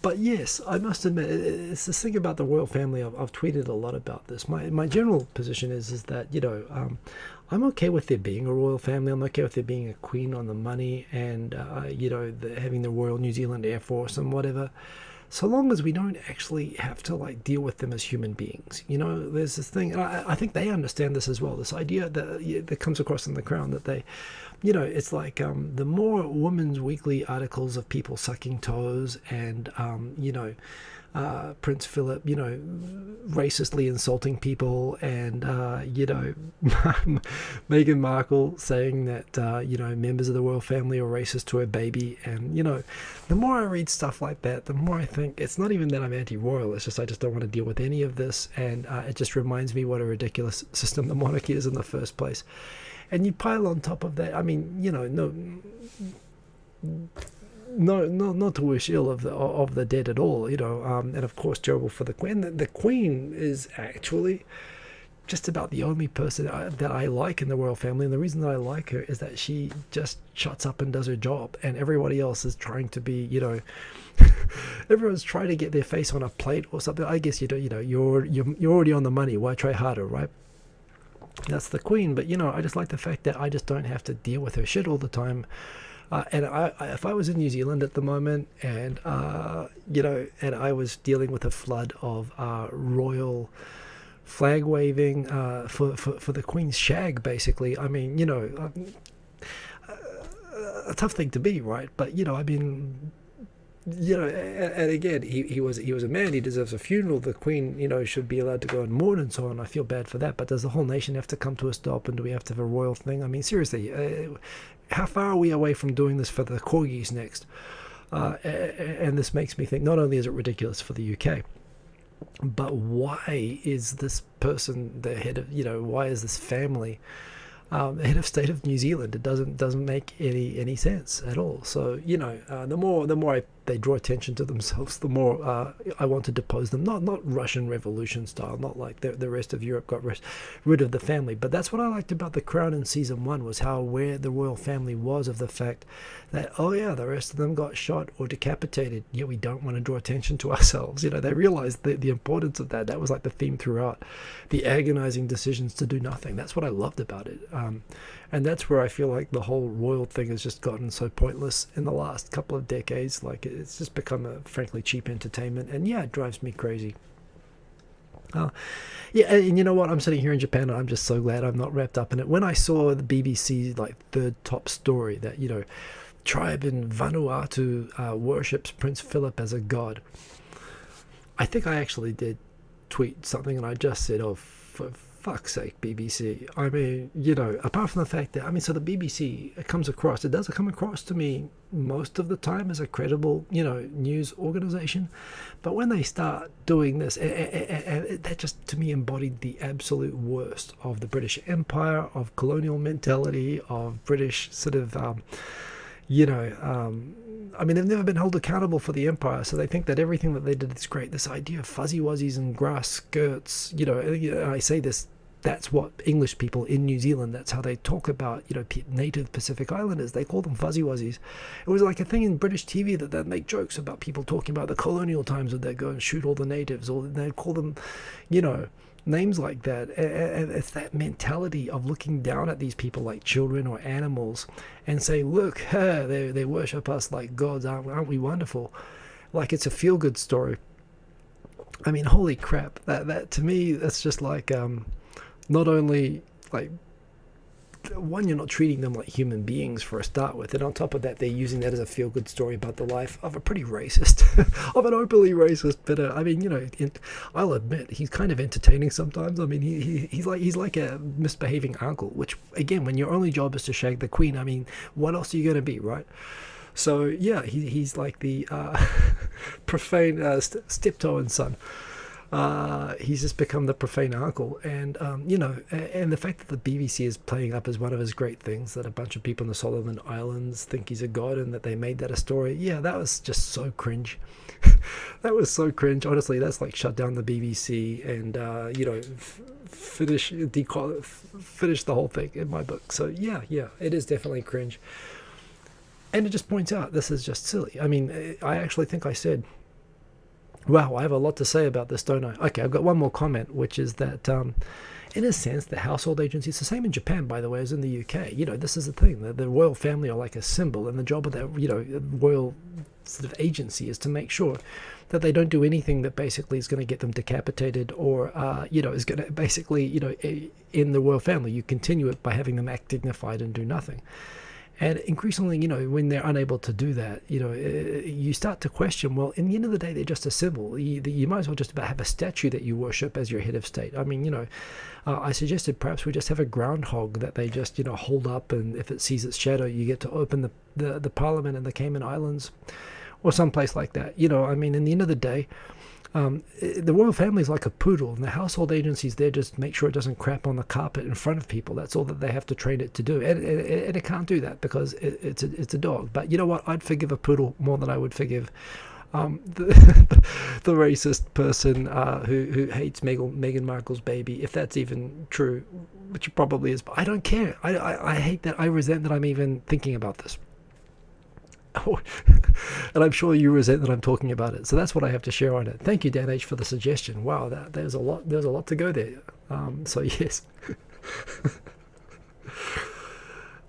[SPEAKER 1] But yes, I must admit, it's this thing about the royal family. I've tweeted a lot about this. My general position is that, I'm okay with there being a royal family. I'm okay with there being a queen on the money and, having the Royal New Zealand Air Force and whatever. So long as we don't actually have to deal with them as human beings. There's this thing, and I think they understand this as well, this idea that comes across in The Crown that they, it's like the more Women's Weekly articles of people sucking toes and, Prince Philip, racistly insulting people and, Meghan Markle saying that, members of the royal family are racist to her baby. And, the more I read stuff like that, the more I think it's not even that I'm anti-royal. It's just I just don't want to deal with any of this. And it just reminds me what a ridiculous system the monarchy is in the first place. And you pile on top of that, I mean, no, not to wish ill of the dead at all, and of course terrible for the Queen. The Queen is actually just about the only person that I like in the royal family, and the reason that I like her is that she just shuts up and does her job, and everybody else is trying to be, everyone's trying to get their face on a plate or something. I guess you're already on the money. Why try harder, right? That's the Queen, but I just like the fact that I just don't have to deal with her shit all the time. And if I was in New Zealand at the moment, and and I was dealing with a flood of royal flag waving for the Queen's shag, basically. I mean, a tough thing to be, right? But I mean, and again, he was a man. He deserves a funeral. The Queen, should be allowed to go and mourn and so on. I feel bad for that. But does the whole nation have to come to a stop? And do we have to have a royal thing? I mean, seriously, how far are we away from doing this for the corgis next? And this makes me think, not only is it ridiculous for the UK, but why is this person the head of, why is this family the head of state of New Zealand? It doesn't make any sense at all. So the more they draw attention to themselves, the more I want to depose them. Not Russian Revolution style, not like the rest of Europe got rid of the family. But that's what I liked about The Crown in season 1, was how aware the royal family was of the fact that, oh yeah, the rest of them got shot or decapitated. Yeah, we don't want to draw attention to ourselves. They realized the importance of that. That was like the theme throughout. The agonizing decisions to do nothing. That's what I loved about it. And that's where I feel like the whole royal thing has just gotten so pointless in the last couple of decades. Like, it's just become a frankly cheap entertainment, and yeah, it drives me crazy. Yeah, and you know what? I'm sitting here in Japan, and I'm just so glad I'm not wrapped up in it. When I saw the BBC third top story that tribe in Vanuatu worships Prince Philip as a god, I think I actually did tweet something, and I just said, "Oh, for fuck's sake, BBC." I mean, apart from the fact that, so the BBC, it does come across to me most of the time as a credible, news organization. But when they start doing this, and that just, to me, embodied the absolute worst of the British Empire, of colonial mentality, of British sort of, they've never been held accountable for the empire, so they think that everything that they did is great. This idea of fuzzy wuzzies and grass skirts, I say this that's what English people in New Zealand, that's how they talk about, native Pacific Islanders. They call them fuzzy wuzzies. It was like a thing in British TV that they'd make jokes about people talking about the colonial times where they'd go and shoot all the natives, or they'd call them, names like that. And it's that mentality of looking down at these people like children or animals and say, look, they worship us like gods, aren't we wonderful? Like it's a feel-good story. I mean, holy crap, that to me, that's just like, not only like, one, you're not treating them like human beings for a start with, and on top of that, they're using that as a feel-good story about the life of a pretty racist, of an openly racist, but I mean, I'll admit, he's kind of entertaining sometimes. I mean, he's like a misbehaving uncle, which, again, when your only job is to shag the queen, I mean, what else are you going to be, right? So yeah, he's like the profane steptoe son. He's just become the profane uncle, and and the fact that the BBC is playing up as one of his great things, that a bunch of people in the Solomon Islands think he's a god and that they made that a story. Yeah, that was just so cringe. That was so cringe. Honestly, that's like shut down the BBC and finish the whole thing in my book. So yeah, it is definitely cringe. And it just points out this is just silly. I mean, I actually think I said, wow, I have a lot to say about this, don't I? Okay, I've got one more comment, which is that, in a sense, the household agency, it's the same in Japan, by the way, as in the UK. This is the thing. The royal family are like a symbol, and the job of that, royal sort of agency is to make sure that they don't do anything that basically is going to get them decapitated or, is going to basically, in the royal family, you continue it by having them act dignified and do nothing. And increasingly, when they're unable to do that, you start to question, well, in the end of the day, they're just a symbol. You might as well just about have a statue that you worship as your head of state. I mean, I suggested perhaps we just have a groundhog that they just, hold up, and if it sees its shadow, you get to open the Parliament in the Cayman Islands or someplace like that. I mean, in the end of the day, the royal family is like a poodle, and the household agencies there just make sure it doesn't crap on the carpet in front of people. That's all that they have to train it to do, and it can't do that because it's a dog. But you know what? I'd forgive a poodle more than I would forgive the racist person who hates Meghan Markle's baby, if that's even true, which it probably is. But I don't care. I hate that. I resent that I'm even thinking about this. And I'm sure you resent that I'm talking about it. So that's what I have to share on it. Thank you, Dan H, for the suggestion. Wow, there's a lot to go there. So yes.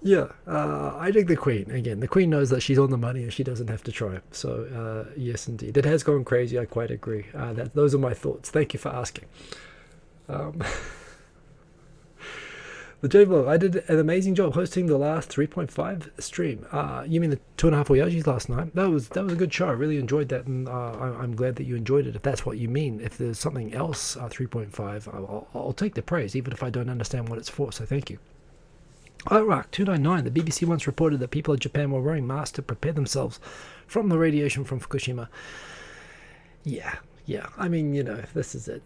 [SPEAKER 1] Yeah, I dig the Queen. Again, the Queen knows that she's on the money and she doesn't have to try. So yes, indeed. It has gone crazy. I quite agree. Those are my thoughts. Thank you for asking. The J-Vlog, I did an amazing job hosting the last 3.5 stream. You mean the 2.5 Voyages last night? That was a good show. I really enjoyed that, and I'm glad that you enjoyed it, if that's what you mean. If there's something else, 3.5, I'll take the praise, even if I don't understand what it's for, so thank you. Iraq 299, the BBC once reported that people in Japan were wearing masks to prepare themselves from the radiation from Fukushima. Yeah, I mean, this is it.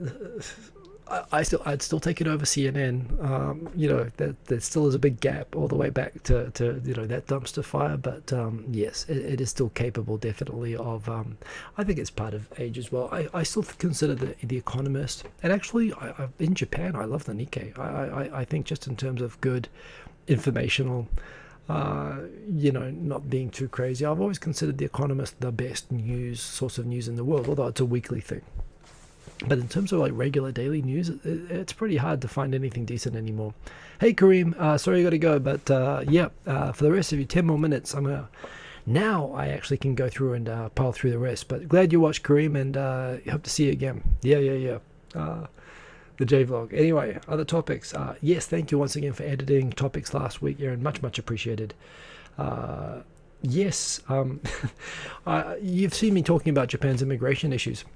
[SPEAKER 1] I'd still take it over CNN. There still is a big gap all the way back to that dumpster fire, but yes, it is still capable, definitely, of. I think it's part of age as well. I still consider the Economist, and actually, in Japan, I love the Nikkei. I think just in terms of good, informational, not being too crazy. I've always considered the Economist the best source of news in the world, although it's a weekly thing. But in terms of like regular daily news, it's pretty hard to find anything decent anymore. Hey Kareem, sorry you got to go, but for the rest of you, 10 more minutes. Now I actually can go through and pile through the rest. But glad you watched, Kareem, and hope to see you again. Yeah. The J-Vlog. Anyway, other topics. Yes, thank you once again for editing topics last week, Aaron. Much appreciated. Yes, you've seen me talking about Japan's immigration issues.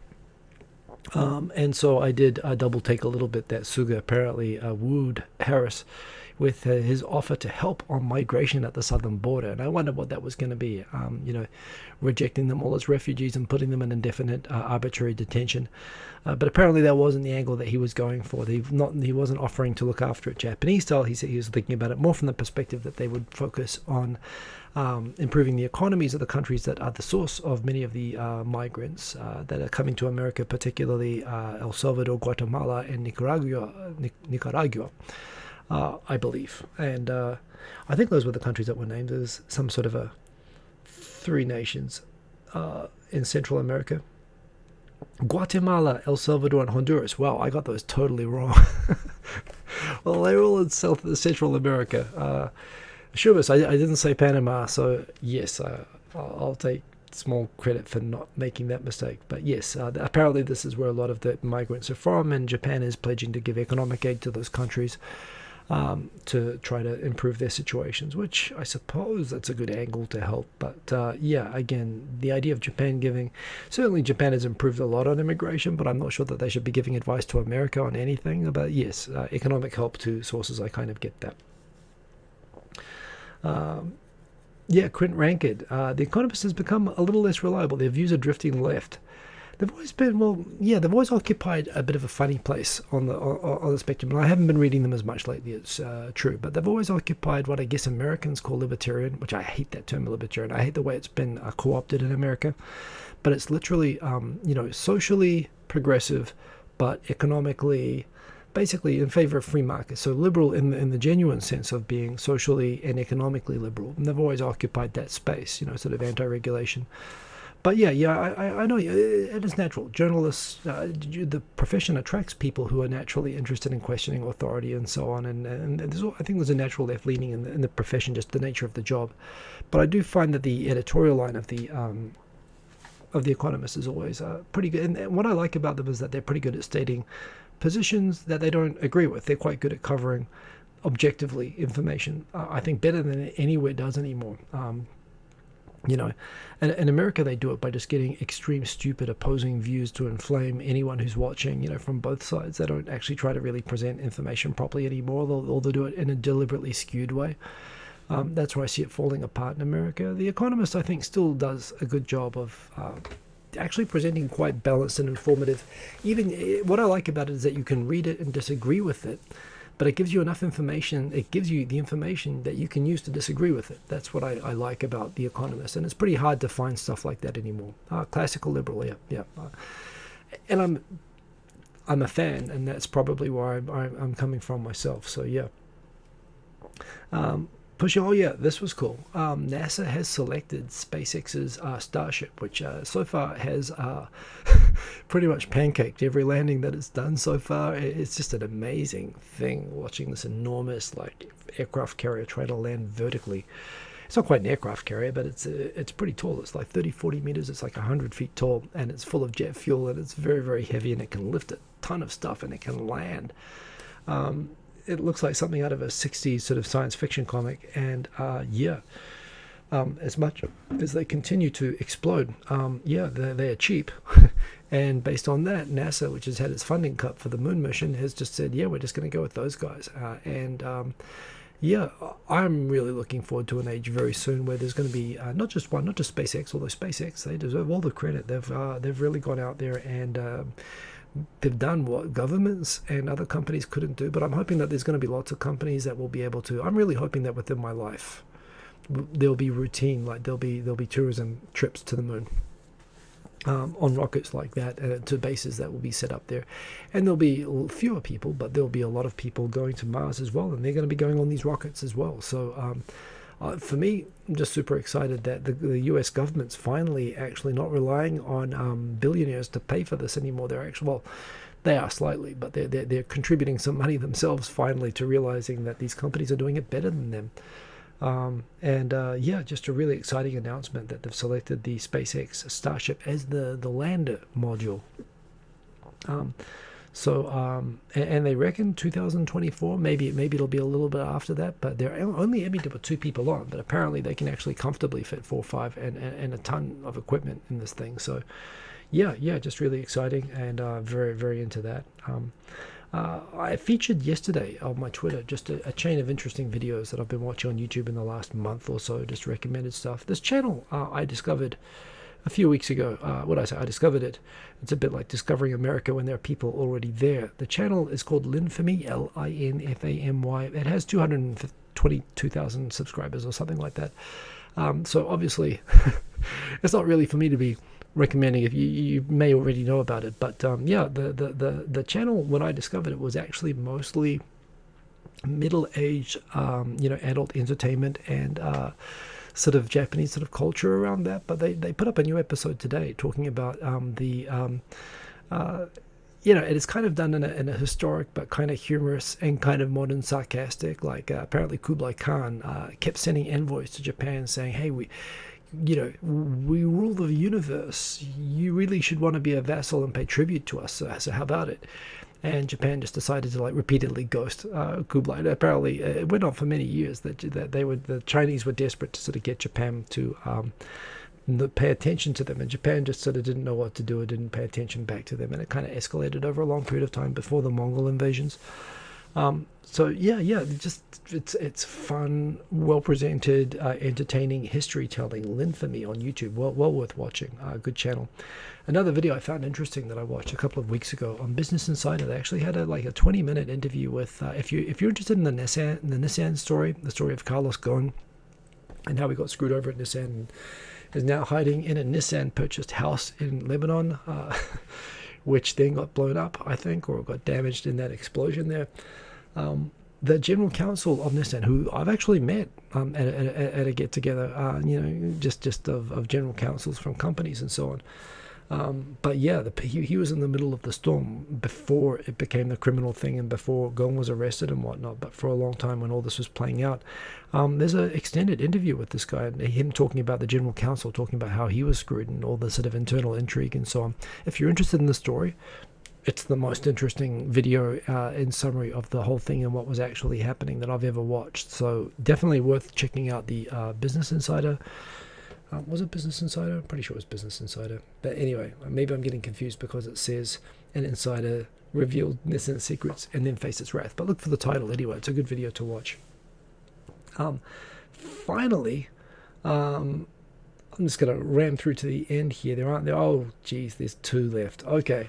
[SPEAKER 1] And so I did double take a little bit that Suga apparently wooed Harris with his offer to help on migration at the southern border. And I wonder what that was going to be, rejecting them all as refugees and putting them in indefinite arbitrary detention. But apparently that wasn't the angle that he was going for. He wasn't offering to look after it Japanese style. He said he was thinking about it more from the perspective that they would focus on improving the economies of the countries that are the source of many of the migrants that are coming to America, particularly El Salvador, Guatemala, and Nicaragua, I believe. And I think those were the countries that were named. There's some sort of a 3 nations in Central America. Guatemala, El Salvador, and Honduras. Wow, I got those totally wrong. Well, they're all in Central America. Sure, I didn't say Panama, so yes, I'll take small credit for not making that mistake. But yes, apparently this is where a lot of the migrants are from, and Japan is pledging to give economic aid to those countries to try to improve their situations, which I suppose that's a good angle to help. But yeah, again, the idea of Japan giving, certainly Japan has improved a lot on immigration, but I'm not sure that they should be giving advice to America on anything. But yes, economic help to sources, I kind of get that. Yeah, Quint Ranked. The Economist has become a little less reliable. Their views are drifting left. They've always been, well, yeah, they've always occupied a bit of a funny place on the spectrum. And I haven't been reading them as much lately, it's true. But they've always occupied what I guess Americans call libertarian, which I hate that term, libertarian. I hate the way it's been co-opted in America. But it's literally, socially progressive, but economically, basically in favor of free markets. So liberal in the genuine sense of being socially and economically liberal. And they've always occupied that space, sort of anti-regulation. But yeah, I know it is natural. Journalists, the profession attracts people who are naturally interested in questioning authority and so on. And I think there's a natural left leaning in the profession, just the nature of the job. But I do find that the editorial line of the Economist is always pretty good. And what I like about them is that they're pretty good at stating positions that they don't agree with. They're quite good at covering objectively information. I think better than anywhere does anymore. And in America they do it by just getting extreme stupid opposing views to inflame anyone who's watching, from both sides. They don't actually try to really present information properly anymore, or they'll do it in a deliberately skewed way. That's where I see it falling apart in America. The Economist, I think, still does a good job of actually presenting quite balanced and informative. Even what I like about it is that you can read it and disagree with it, but it gives you enough information. It gives you the information that you can use to disagree with it. That's what I like about The Economist, and it's pretty hard to find stuff like that anymore. Classical liberal, yeah. And I'm a fan, and that's probably where I'm coming from myself. So yeah. Pushing, oh yeah, this was cool. NASA has selected SpaceX's Starship, which so far has pretty much pancaked every landing that it's done so far. It's just an amazing thing watching this enormous aircraft carrier try to land vertically. It's not quite an aircraft carrier, but it's pretty tall. It's like 30-40 meters. It's like 100 feet tall, and it's full of jet fuel, and it's very, very heavy, and it can lift a ton of stuff, and it can land. It looks like something out of a 60s sort of science fiction comic. And as much as they continue to explode, they're cheap. And based on that, NASA, which has had its funding cut for the moon mission, has just said, yeah, we're just going to go with those guys. I'm really looking forward to an age very soon where there's going to be not just SpaceX, although SpaceX, they deserve all the credit. They've really gone out there and they've done what governments and other companies couldn't do. But I'm hoping that there's going to be lots of companies that will be able to. I'm really hoping that within my life there'll be routine, like there'll be tourism trips to the moon on rockets like that, to bases that will be set up there, and there'll be fewer people, but there'll be a lot of people going to Mars as well, and they're going to be going on these rockets as well. So for me, I'm just super excited that the US government's finally actually not relying on billionaires to pay for this anymore. They are slightly, but they're contributing some money themselves finally to realizing that these companies are doing it better than them. Just a really exciting announcement that they've selected the SpaceX Starship as the lander module. And they reckon 2024, maybe it'll be a little bit after that, but they're only aiming to put 2 people on, but apparently they can actually comfortably fit 4 or 5 and a ton of equipment in this thing. So yeah, just really exciting, and very, very into that. I featured yesterday on my Twitter just a chain of interesting videos that I've been watching on YouTube in the last month or so, just recommended stuff. This channel I discovered a few weeks ago. I discovered it. It's a bit like discovering America when there are people already there. The channel is called Linfamy, Linfamy. It has 222,000 subscribers or something like that. So obviously, it's not really for me to be recommending if you may already know about it. But yeah, the channel, when I discovered it, was actually mostly middle-aged, adult entertainment and sort of Japanese sort of culture around that. But they put up a new episode today talking about it is kind of done in a historic but kind of humorous and kind of modern sarcastic. Like apparently Kublai Khan kept sending envoys to Japan saying, hey, we rule the universe. You really should want to be a vassal and pay tribute to us. So how about it? And Japan just decided to repeatedly ghost Kublai. And apparently, it went on for many years that the Chinese were desperate to sort of get Japan to pay attention to them, and Japan just sort of didn't know what to do. It didn't pay attention back to them, and it kind of escalated over a long period of time before the Mongol invasions. So it's fun, well presented, entertaining history telling. Linfamy on YouTube, well worth watching. Good channel. Another video I found interesting that I watched a couple of weeks ago on Business Insider. They actually had a 20-minute interview with if you're interested in the Nissan story, the story of Carlos Ghosn and how he got screwed over at Nissan and is now hiding in a Nissan purchased house in Lebanon, which then got blown up, I think, or got damaged in that explosion there. The general counsel of Nissan, who I've actually met at a get-together, just of general counsels from companies and so on. But yeah, he was in the middle of the storm before it became the criminal thing and before Ghosn was arrested and whatnot. But for a long time when all this was playing out, there's an extended interview with this guy, and him talking about the general counsel, talking about how he was screwed and all the sort of internal intrigue and so on. If you're interested in the story, it's the most interesting video in summary of the whole thing and what was actually happening that I've ever watched. So definitely worth checking out the Business Insider. Was it Business Insider? I'm pretty sure it was Business Insider. But anyway, maybe I'm getting confused because it says an insider revealed Nissan secrets and then faced its wrath. But look for the title anyway. It's a good video to watch. Finally, I'm just going to ram through to the end here. Oh, geez, there's two left. Okay.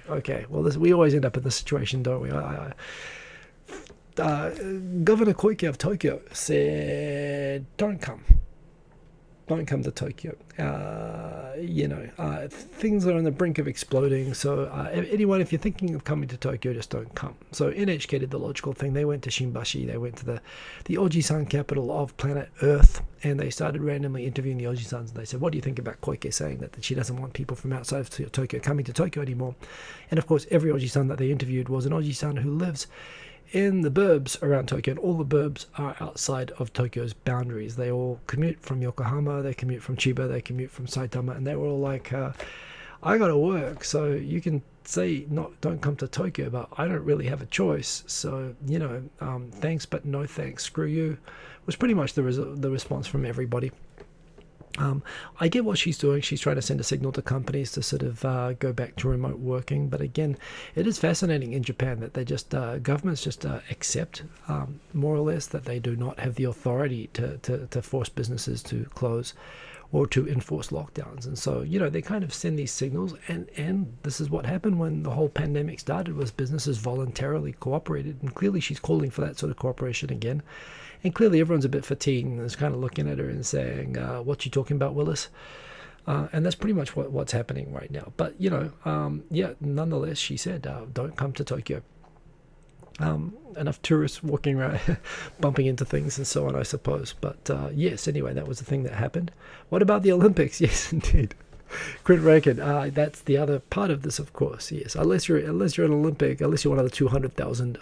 [SPEAKER 1] Well, we always end up in this situation, don't we? Governor Koike of Tokyo said, don't come to Tokyo. Things are on the brink of exploding. So anyone, if you're thinking of coming to Tokyo, just don't come. So NHK did the logical thing. They went to Shimbashi. They went to the Oji-san capital of planet Earth, and they started randomly interviewing the Oji-sans. And they said, what do you think about Koike saying that she doesn't want people from outside of Tokyo coming to Tokyo anymore? And of course, every Oji-san that they interviewed was an Oji-san who lives in the burbs around Tokyo, and all the burbs are outside of Tokyo's boundaries. They all commute from Yokohama, they commute from Chiba, they commute from Saitama, and they were all like, I gotta work, so you can say don't come to Tokyo, but I don't really have a choice, so thanks but no thanks, screw you, was pretty much the response from everybody. I get what she's doing. She's trying to send a signal to companies to sort of go back to remote working. But again, it is fascinating in Japan that they just governments just accept more or less that they do not have the authority to force businesses to close or to enforce lockdowns. And so, they kind of send these signals. And this is what happened when the whole pandemic started, was businesses voluntarily cooperated. And clearly she's calling for that sort of cooperation again. And clearly everyone's a bit fatigued and is kind of looking at her and saying, what you talking about, Willis? And that's pretty much what's happening right now. But, nonetheless, she said, don't come to Tokyo. Enough tourists walking around, bumping into things and so on, I suppose. But, yes, anyway, that was the thing that happened. What about the Olympics? Yes, indeed. Quint Rankin, that's the other part of this, of course. Yes, unless you're an Olympic, unless you're one of the 200,000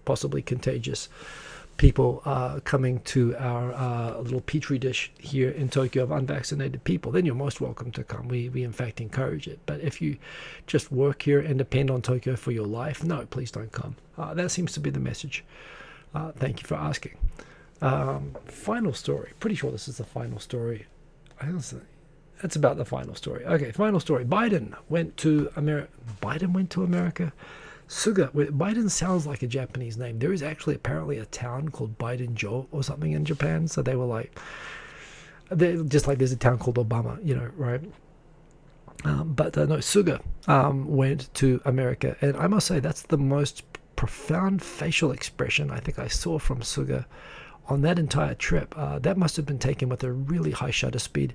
[SPEAKER 1] possibly contagious people coming to our little petri dish here in Tokyo of unvaccinated people, then you're most welcome to come. We in fact encourage it. But if you just work here and depend on Tokyo for your life, no, please don't come. That seems to be the message. Thank you for asking. Final story. Pretty sure this is the final story. That's about the final story. Okay, final story. Biden went to America. Suga. Biden sounds like a Japanese name. There is actually apparently a town called Biden-jo or something in Japan. So they were like, just like there's a town called Obama, right? But no, Suga went to America, and I must say that's the most profound facial expression I think I saw from Suga on that entire trip. That must have been taken with a really high shutter speed,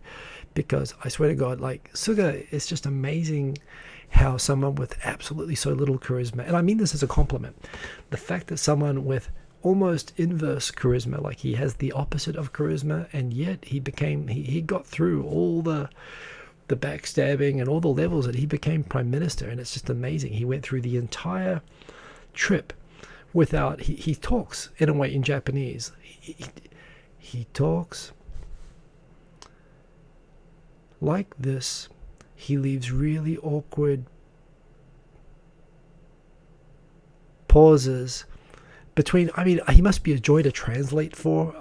[SPEAKER 1] because I swear to God, like, Suga is just amazing how someone with absolutely so little charisma, and I mean this as a compliment, the fact that someone with almost inverse charisma, like he has the opposite of charisma, and yet he got through all the backstabbing and all the levels that he became prime minister. And it's just amazing. He went through the entire trip without, he talks in a way in Japanese, he talks like this. He leaves really awkward pauses between. I mean, he must be a joy to translate for,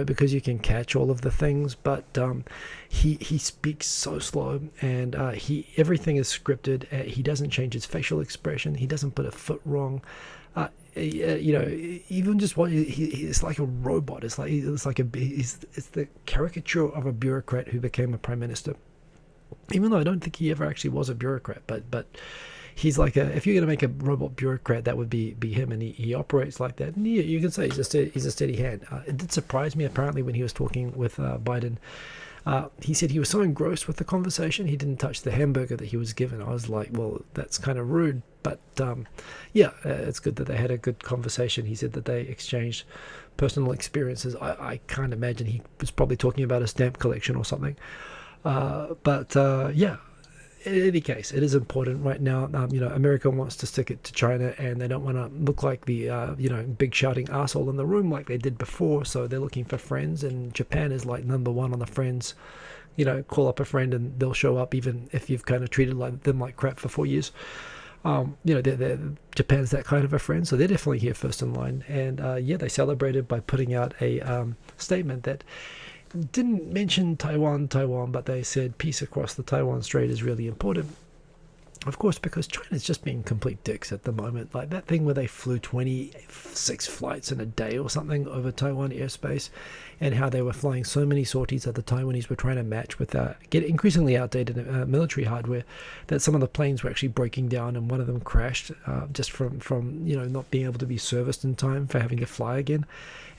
[SPEAKER 1] because you can catch all of the things, but he speaks so slow, and everything is scripted. He doesn't change his facial expression. He doesn't put a foot wrong. Even just what he's like a robot. It's the caricature of a bureaucrat who became a prime minister. Even though I don't think he ever actually was a bureaucrat, but he's like if you're going to make a robot bureaucrat, that would be him, and he operates like that. And you can say he's a steady hand. It did surprise me, apparently, when he was talking with Biden. He said he was so engrossed with the conversation he didn't touch the hamburger that he was given. I was like, well, that's kind of rude, but it's good that they had a good conversation. He said that they exchanged personal experiences. I can't imagine he was probably talking about a stamp collection or something. In any case, it is important right now. America wants to stick it to China, and they don't want to look like the big shouting arsehole in the room like they did before. So they're looking for friends, and Japan is like number one on the friends. Call up a friend and they'll show up, even if you've kind of treated them like crap for 4 years. Japan's that kind of a friend, so they're definitely here first in line. And they celebrated by putting out a statement that didn't mention Taiwan, but they said peace across the Taiwan Strait is really important. Of course, because China's just being complete dicks at the moment. Like that thing where they flew 26 flights in a day or something over Taiwan airspace, and how they were flying so many sorties that the Taiwanese were trying to match with get increasingly outdated military hardware, that some of the planes were actually breaking down, and one of them crashed just from not being able to be serviced in time for having to fly again.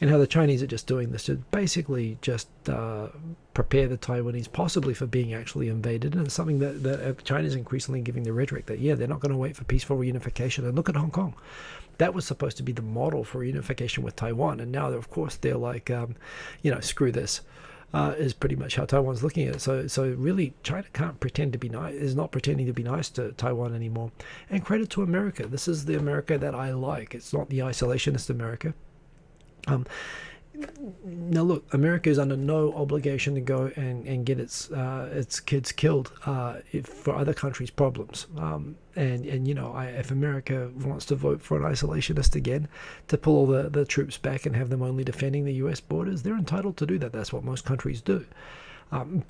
[SPEAKER 1] And how the Chinese are just doing this to basically just prepare the Taiwanese possibly for being actually invaded. And it's something that China's increasingly giving the rhetoric that, they're not going to wait for peaceful reunification. And look at Hong Kong. That was supposed to be the model for reunification with Taiwan. And now, of course, they're like, screw this. Is pretty much how Taiwan's looking at it. So really, China can't pretend to be nice, is not pretending to be nice to Taiwan anymore. And credit to America. This is the America that I like. It's not the isolationist America. Now look, America is under no obligation to go and get its kids killed for other countries' problems. If America wants to vote for an isolationist again, to pull all the troops back and have them only defending the U.S. borders, they're entitled to do that. That's what most countries do.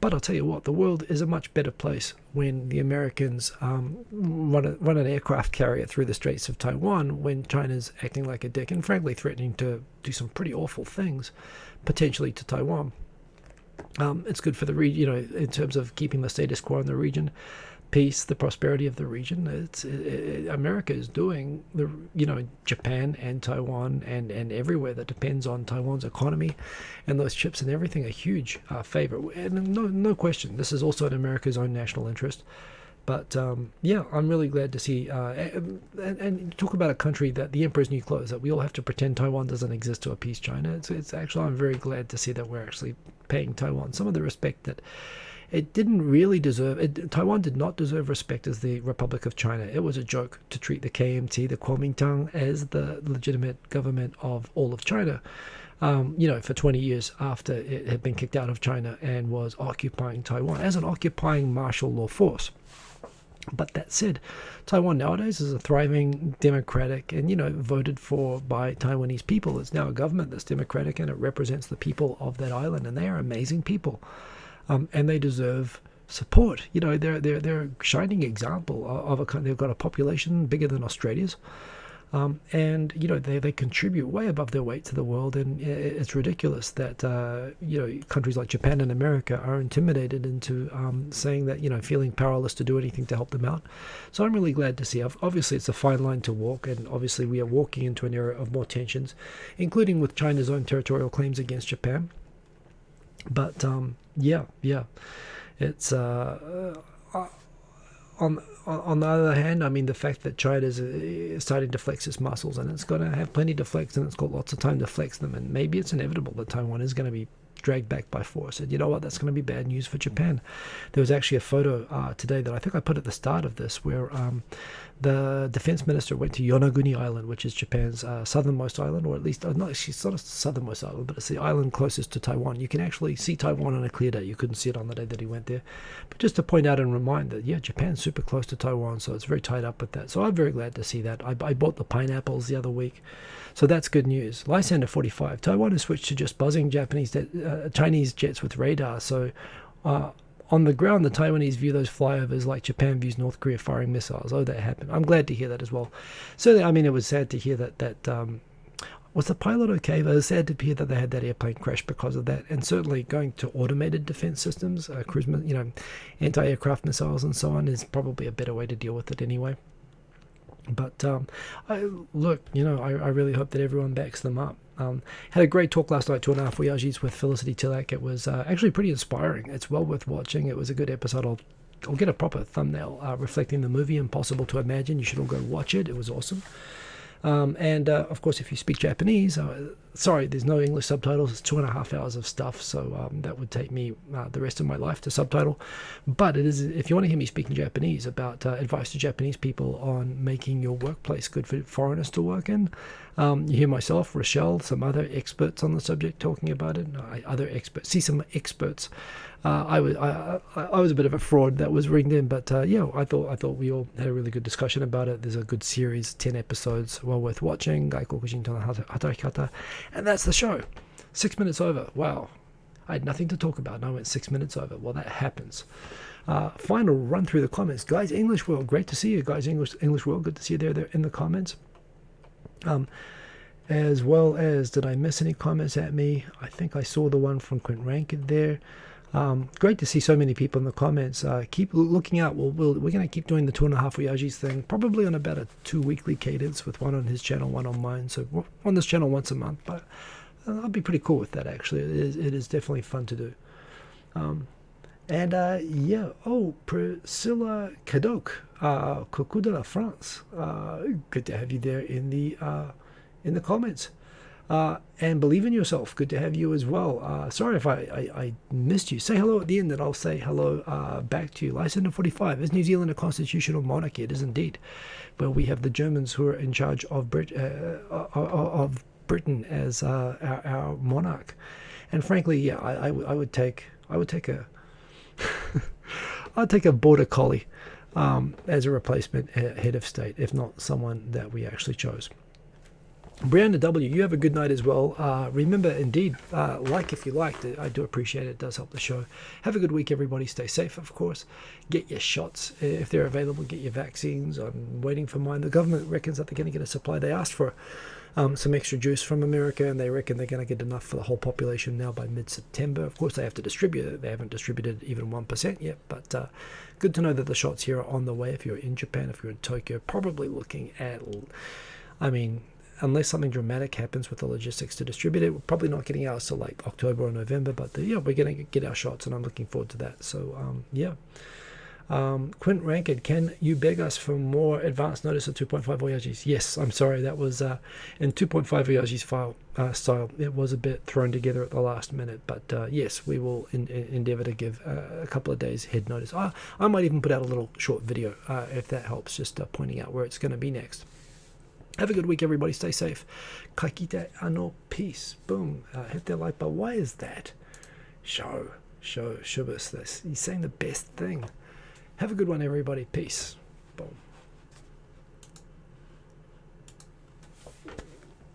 [SPEAKER 1] But I'll tell you what, the world is a much better place when the Americans run an aircraft carrier through the Straits of Taiwan, when China's acting like a dick and frankly threatening to do some pretty awful things, potentially to Taiwan. It's good for the region, in terms of keeping the status quo in the region, peace, the prosperity of the region. America is doing Japan and Taiwan and everywhere that depends on Taiwan's economy and those chips and everything a huge favor. And no question, this is also in America's own national interest. But I'm really glad to see and talk about a country that the emperor's new clothes, that we all have to pretend Taiwan doesn't exist to appease China. It's actually, I'm very glad to see that we're actually paying Taiwan some of the respect that it didn't really deserve. Taiwan did not deserve respect as the Republic of China. It was a joke to treat the KMT, the Kuomintang, as the legitimate government of all of China. For 20 years after it had been kicked out of China and was occupying Taiwan as an occupying martial law force. But that said, Taiwan nowadays is a thriving democratic and, voted for by Taiwanese people. It's now a government that's democratic, and it represents the people of that island, and they are amazing people. And they deserve support. You know, they're a shining example of a country. They've got a population bigger than Australia's. And you know they contribute way above their weight to the world, and it's ridiculous that you know countries like Japan and America are intimidated into saying that, you know, feeling powerless to do anything to help them out. So I'm really glad to see. Obviously, it's a fine line to walk, and obviously we are walking into an era of more tensions, including with China's own territorial claims against Japan. But yeah, it's on the other hand, I mean, the fact that China is starting to flex its muscles, and it's going to have plenty to flex, and it's got lots of time to flex them, and maybe it's inevitable that Taiwan is going to be dragged back by force. And you know what? That's going to be bad news for Japan. There was actually a photo today that I think I put at the start of this, where the defense minister went to Yonaguni Island, which is Japan's southernmost island, or at least, no, she's sort of southernmost island, but it's the island closest to Taiwan. You can actually see Taiwan on a clear day. You couldn't see it on the day that he went there. But just to point out and remind that, yeah, Japan's super close to Taiwan, so it's very tied up with that. So I'm very glad to see that. I bought the pineapples the other week, so that's good news. Lysander 45. Taiwan has switched to just buzzing Chinese jets with radar, so on the ground, the Taiwanese view those flyovers like Japan views North Korea firing missiles. Oh, that happened. I'm glad to hear that as well. So, I mean, it was sad to hear that was the pilot okay? But it was sad to hear that they had that airplane crash because of that. And certainly going to automated defense systems, cruise, you know, anti-aircraft missiles and so on is probably a better way to deal with it anyway. But look, you know, I really hope that everyone backs them up. Had a great talk last night, 2.5 Voyages with Felicity Tilak. It was actually pretty inspiring. It's well worth watching. It was a good episode. I'll get a proper thumbnail reflecting the movie Impossible to Imagine. You should all go watch it. It was awesome. And of course, if you speak Japanese, sorry, there's no English subtitles. It's 2.5 hours of stuff, so that would take me the rest of my life to subtitle. But it is, if you want to hear me speaking Japanese about advice to Japanese people on making your workplace good for foreigners to work in, you hear myself, Rochelle, some other experts on the subject talking about it. See some experts. I was a bit of a fraud that was ringed in, but yeah, I thought we all had a really good discussion about it. There's a good series, 10 episodes, well worth watching. Gaikokujin to no Hatarikata, and that's the show. 6 minutes over. Wow, I had nothing to talk about, and I went 6 minutes over. Well, that happens. Final run through the comments, guys. English World, great to see you, guys. English World, good to see you there in the comments. As well as, did I miss any comments at me? I think I saw the one from Quint Rankin there. Great to see so many people in the comments. Keep looking out. We're going to keep doing the 2.5 Voyages thing, probably on about a 2 weekly cadence, with one on his channel, one on mine. So on this channel once a month, but I'll be pretty cool with that, actually. It is definitely fun to do. Yeah, Priscilla Kadok, Coucou de la France. Good to have you there in the comments. And believe in yourself. Good to have you as well. Sorry if I missed you. Say hello at the end, and I'll say hello back to you. Lysander 45. Is New Zealand a constitutional monarchy? It is indeed. Well, we have the Germans who are in charge of Britain as our monarch. And frankly, yeah, I would take a I'd take a border collie as a replacement head of state, if not someone that we actually chose. Brianna W., you have a good night as well. Remember, indeed, like if you liked it. I do appreciate it. It does help the show. Have a good week, everybody. Stay safe, of course. Get your shots if they're available. Get your vaccines. I'm waiting for mine. The government reckons that they're going to get a supply. They asked for some extra juice from America, and they reckon they're going to get enough for the whole population now by mid-September. Of course, they have to distribute it. They haven't distributed even 1% yet, but good to know that the shots here are on the way. If you're in Japan, if you're in Tokyo, probably looking at, I mean, unless something dramatic happens with the logistics to distribute it, we're probably not getting ours till like October or November, but yeah, we're going to get our shots, and I'm looking forward to that. So yeah. Quint Rankin, can you beg us for more advance notice of 2.5 Voyages? Yes, I'm sorry, that was in 2.5 Voyages file style. It was a bit thrown together at the last minute, but yes, we will endeavor to give a couple of days head notice. I might even put out a little short video if that helps, just pointing out where it's going to be next. Have a good week, everybody. Stay safe. Kakite ano peace. Boom. Hit that like button. Why is that? Shubis. He's saying the best thing. Have a good one, everybody. Peace. Boom.